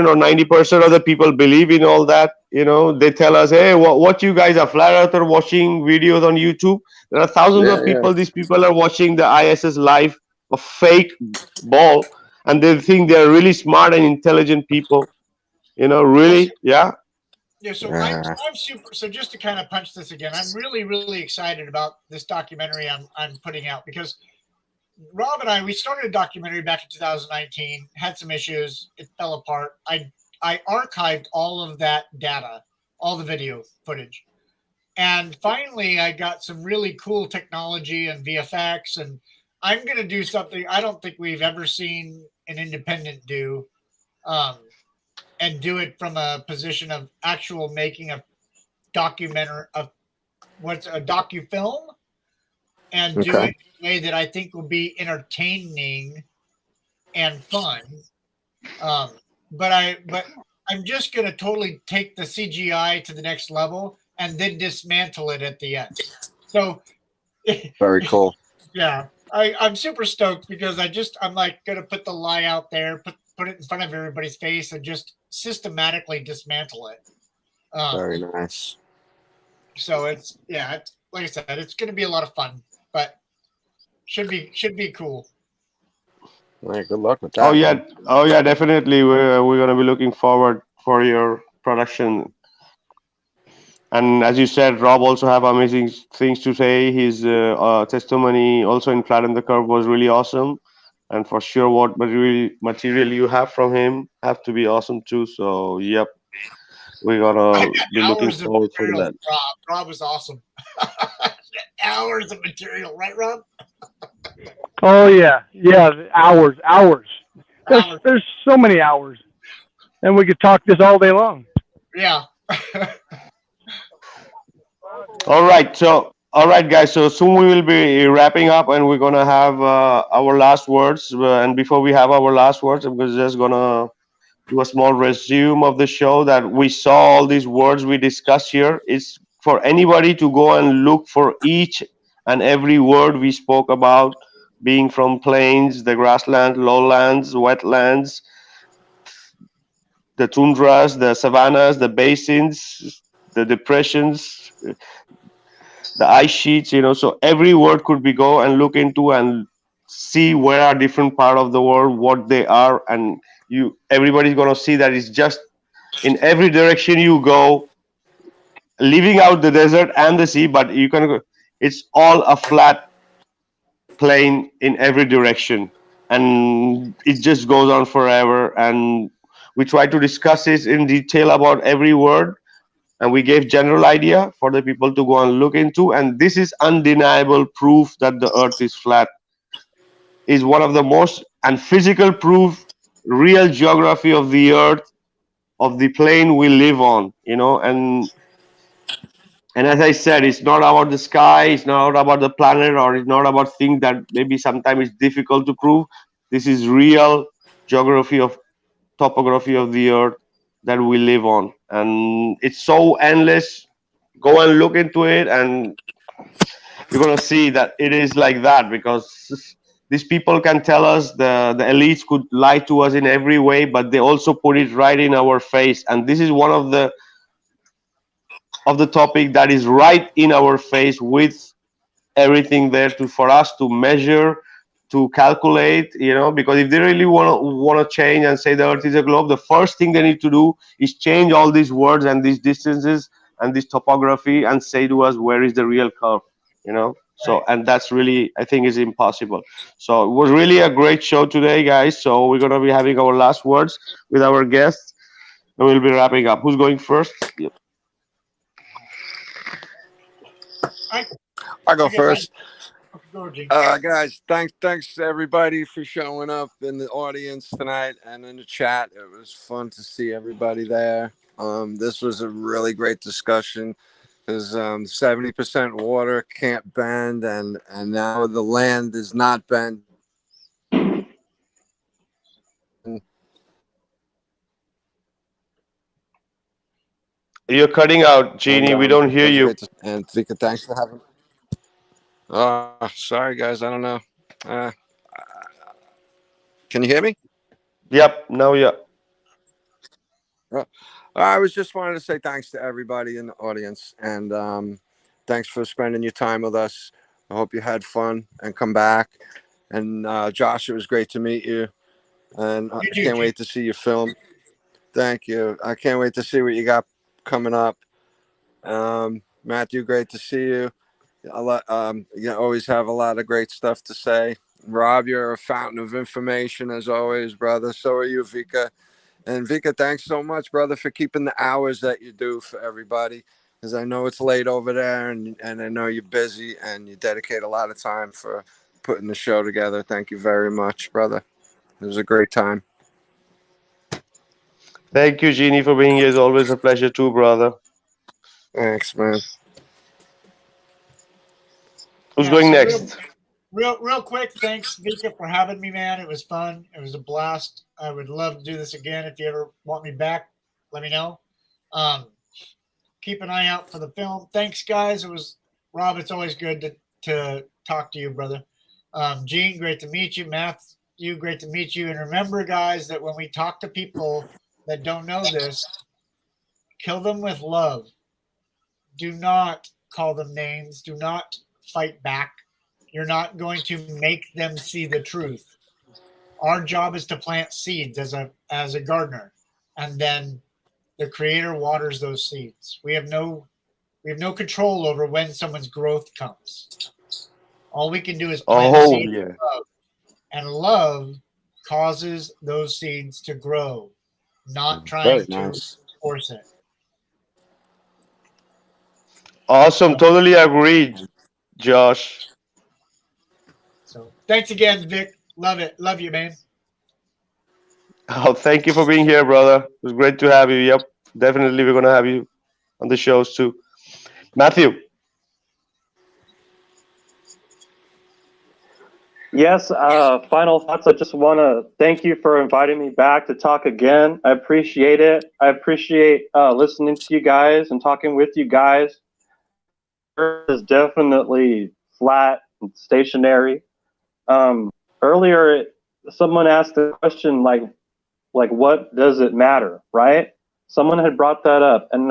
or 90% of the people believe in all that. They tell us, hey, what you guys are flat earther watching videos on YouTube? There are thousands of people. These people are watching the ISS live of fake ball, and they think they're really smart and intelligent people. Really, yeah. Yeah, so I'm super. So just to kind of punch this again, I'm really excited about this documentary I'm putting out, because Rob and we started a documentary back in 2019, had some issues, it fell apart. I archived all of that data, all the video footage. And finally I got some really cool technology and VFX, and I'm going to do something I don't think we've ever seen an independent do. And do it from a position of actual making a documentary of what's a docu-film, and do it in a way that I think will be entertaining and fun. But I'm just going to totally take the CGI to the next level and then dismantle it at the end. So very cool. Yeah, I'm super stoked, because I'm like going to put the lie out there, put it in front of everybody's face, and just systematically dismantle it. Very nice. So it's like I said, it's going to be a lot of fun, but should be cool. All right, good luck with that. Oh yeah, definitely. We're gonna be looking forward for your production. And as you said, Rob also have amazing things to say. His testimony also in Flatten the Curve was really awesome, and for sure, what material you have from him have to be awesome too. So yep, we're gonna be looking forward for that. Rob was awesome. Hours of material, right, Rob? Oh yeah, hours. There's so many hours, and we could talk this all day long. Yeah. All right, guys. So soon we will be wrapping up, and we're gonna have our last words. And before we have our last words, I'm just gonna do a small resume of the show. That we saw all these words we discussed here. It's for anybody to go and look for each and every word we spoke about, being from plains, the grasslands, lowlands, wetlands, the tundras, the savannas, the basins, the depressions, the ice sheets. So every word could be go and look into and see where are different part of the world, what they are, and everybody's gonna see that it's just in every direction you go, leaving out the desert and the sea, but you can go, it's all a flat plane in every direction, and it just goes on forever. And we try to discuss it in detail about every word, and we gave general idea for the people to go and look into. And this is undeniable proof that the earth is flat, is one of the most and physical proof, real geography of the earth, of the plane we live on. And as I said, it's not about the sky, it's not about the planet, or it's not about things that maybe sometimes it's difficult to prove. This is real geography of topography of the earth that we live on, and it's so endless. Go and look into it, and you're gonna see that it is like that, because these people can tell us, the elites could lie to us in every way, but they also put it right in our face. And this is one of the topic that is right in our face, with everything there for us to measure, to calculate. Because if they really want to change and say the earth is a globe, the first thing they need to do is change all these words and these distances and this topography, and say to us where is the real curve. So, and that's really, I think, is impossible. So it was really a great show today, guys. So we're going to be having our last words with our guests, and we'll be wrapping up. Who's going first? Yep. I go first. Guys, thanks to everybody for showing up in the audience tonight and in the chat. It was fun to see everybody there. This was a really great discussion, because 70% water can't bend, and now the land is not bent. You're cutting out, Jeannie. We don't hear you. And Vikka, thanks for having. Sorry guys, I don't know. Can you hear me? Yep. Now, yeah. I was just wanted to say thanks to everybody in the audience, and thanks for spending your time with us. I hope you had fun and come back. And Josh, it was great to meet you. And I You too, can't Gene. wait to see your film. Thank you. I can't wait to see what you got coming up. Matthew, great to see you. You always have a lot of great stuff to say. Rob, you're a fountain of information as always, brother. So are you, Vikka. And Vikka, thanks so much, brother, for keeping the hours that you do for everybody. Because I know it's late over there, and I know you're busy, and you dedicate a lot of time for putting the show together. Thank you very much, brother. It was a great time. Thank you, Jeannie, for being here. It's always a pleasure too, brother. Thanks, man. Who's going so next? Real quick, thanks, Vikka, for having me, man. It was fun. It was a blast. I would love to do this again. If you ever want me back, let me know. Keep an eye out for the film. Thanks, guys. It was Rob. It's always good to talk to you, brother. Gene, great to meet you. Matthew, great to meet you. And remember, guys, that when we talk to people that don't know this, kill them with love. Do not call them names. Do not fight back. You're not going to make them see the truth. Our job is to plant seeds as a gardener, and then the Creator waters those seeds. We have no control over when someone's growth comes. All we can do is plant seeds of love, and love causes those seeds to grow, not trying to force it. Awesome. Totally agreed, Josh. So thanks again, Vic. Love it. Love you, man. Oh, thank you for being here, brother. It was great to have you. Yep, definitely we're gonna have you on the shows too. Matthew. Yes, final thoughts. I just want to thank you for inviting me back to talk again. I appreciate it. I appreciate listening to you guys and talking with you guys. Earth is definitely flat and stationary. Earlier, someone asked the question like, what does it matter, right? Someone had brought that up, and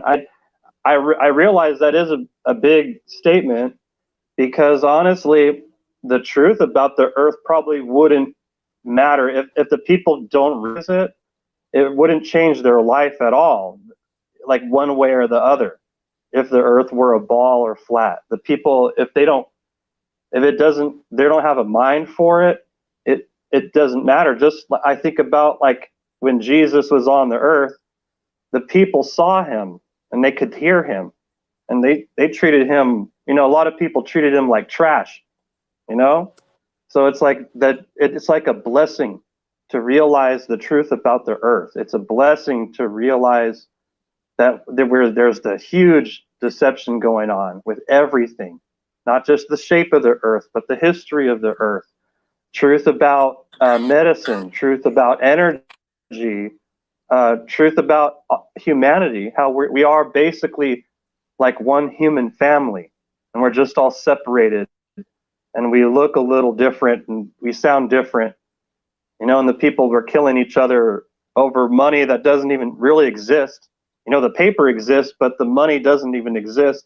I realized that is a big statement, because honestly, the truth about the earth probably wouldn't matter if the people don't realize it. It wouldn't change their life at all, like one way or the other. If the earth were a ball or flat, the people, if they don't have a mind for it, it doesn't matter. Just I think about like when Jesus was on the earth, the people saw him and they could hear him, and they treated him, a lot of people treated him like trash, so it's like that. It's like a blessing to realize the truth about the earth. It's a blessing to realize that there's the huge deception going on with everything, not just the shape of the earth, but the history of the earth. Truth about medicine, truth about energy, truth about humanity, how we are basically like one human family, and we're just all separated, and we look a little different, and we sound different, and the people were killing each other over money that doesn't even really exist. The paper exists, but the money doesn't even exist.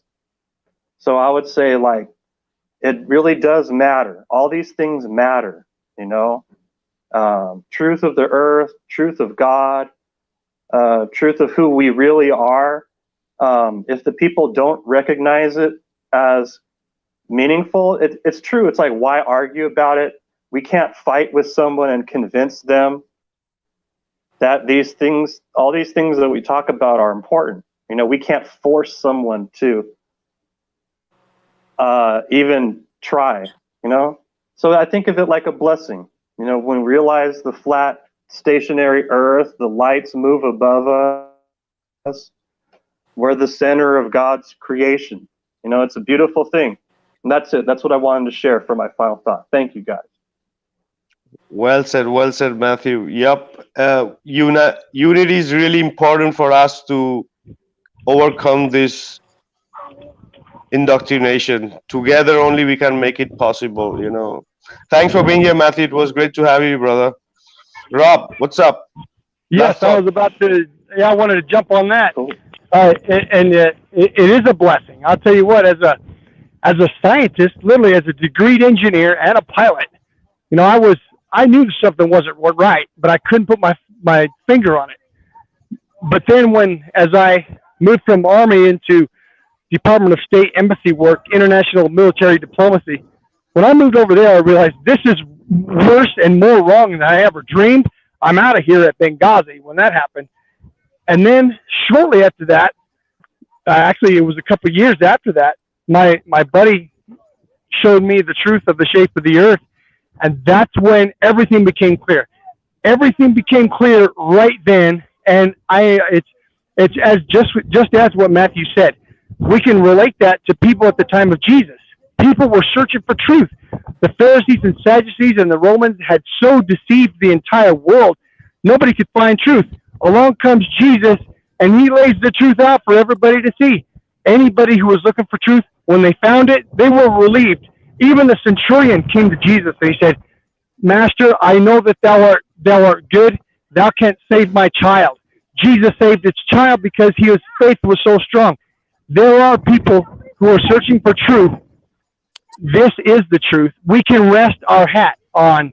So I would say, like, it really does matter. All these things matter, truth of the earth, truth of God, truth of who we really are. If the people don't recognize it as meaningful, it's true. It's like, why argue about it? We can't fight with someone and convince them that all these things that we talk about are important. We can't force someone to even try, So I think of it like a blessing. When we realize the flat, stationary earth, the lights move above us, we're the center of God's creation. It's a beautiful thing. And that's it. That's what I wanted to share for my final thought. Thank you, guys. Well said, Matthew. Yep. Unity is really important for us to overcome this indoctrination. Together only we can make it possible. Thanks for being here, Matthew. It was great to have you, brother. Rob, what's up? Yes, I was about to. Yeah, I wanted to jump on that. Cool. It is a blessing. I'll tell you what, as a scientist, literally as a degreed engineer and a pilot, I knew something wasn't right, but I couldn't put my finger on it. But then as I moved from Army into Department of State embassy work, international military diplomacy, when I moved over there, I realized this is worse and more wrong than I ever dreamed. I'm out of here at Benghazi when that happened. And then shortly after that, actually it was a couple of years after that, my buddy showed me the truth of the shape of the earth. And that's when everything became clear. Everything became clear right then. And it's as just as what Matthew said. We can relate that to people at the time of Jesus. People were searching for truth. The Pharisees and Sadducees and the Romans had so deceived the entire world, nobody could find truth. Along comes Jesus, and he lays the truth out for everybody to see. Anybody who was looking for truth, when they found it, they were relieved. Even the centurion came to Jesus and he said, Master, I know that thou art good. Thou canst save my child. Jesus saved his child because his faith was so strong. There are people who are searching for truth. This is the truth. We can rest our hat on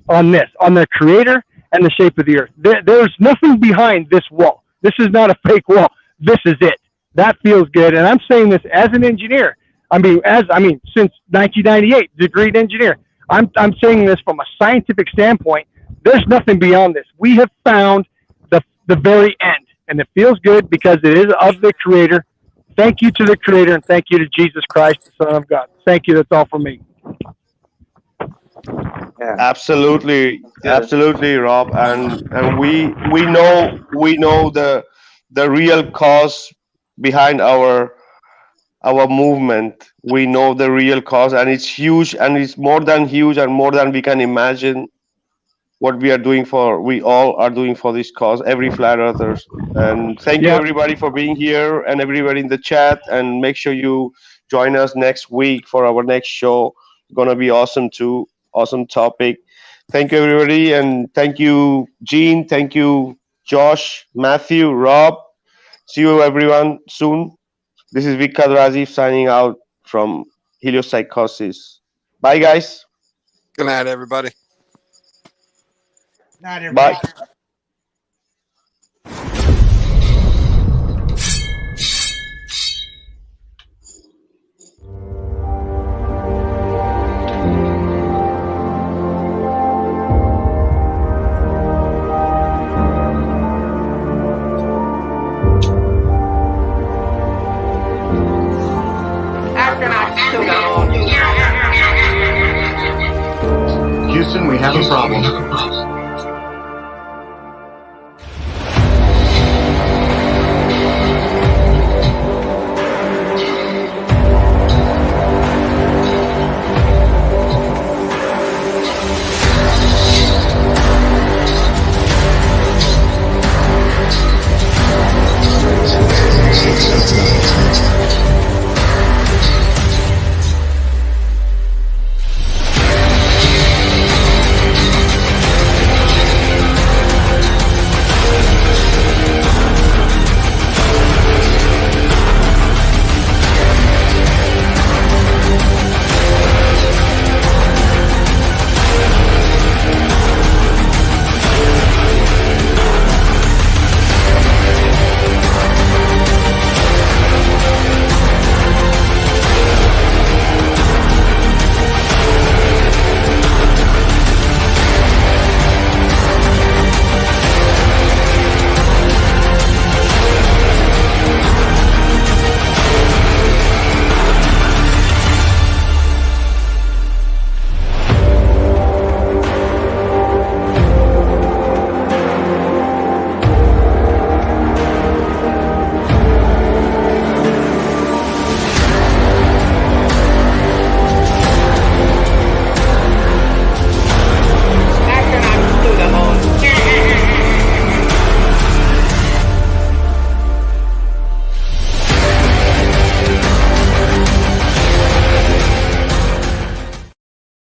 this, on the Creator and the shape of the earth. There's nothing behind this wall. This is not a fake wall. This is it. That feels good. And I'm saying this as an engineer. Since 1998, degreed engineer. I'm saying this from a scientific standpoint. There's nothing beyond this. We have found the very end, and it feels good because it is of the Creator. Thank you to the Creator, and thank you to Jesus Christ, the Son of God. Thank you. That's all for me. Yeah. Absolutely, Rob, and we know the real cause behind our movement. We know the real cause, and it's huge, and it's more than huge, and more than we can imagine. What we all are doing for this cause, every flat earthers. And thank you everybody for being here, and everybody in the chat, and make sure you join us next week for our next show. It's gonna be awesome too. Awesome topic. Thank you everybody, and thank you Gene, thank you Josh, Matthew, Rob. See you everyone soon. This is Vikka Draziv signing out from Heliopsychosis. Bye guys. Good night everybody. Not everybody. Bye. Houston, we have a problem.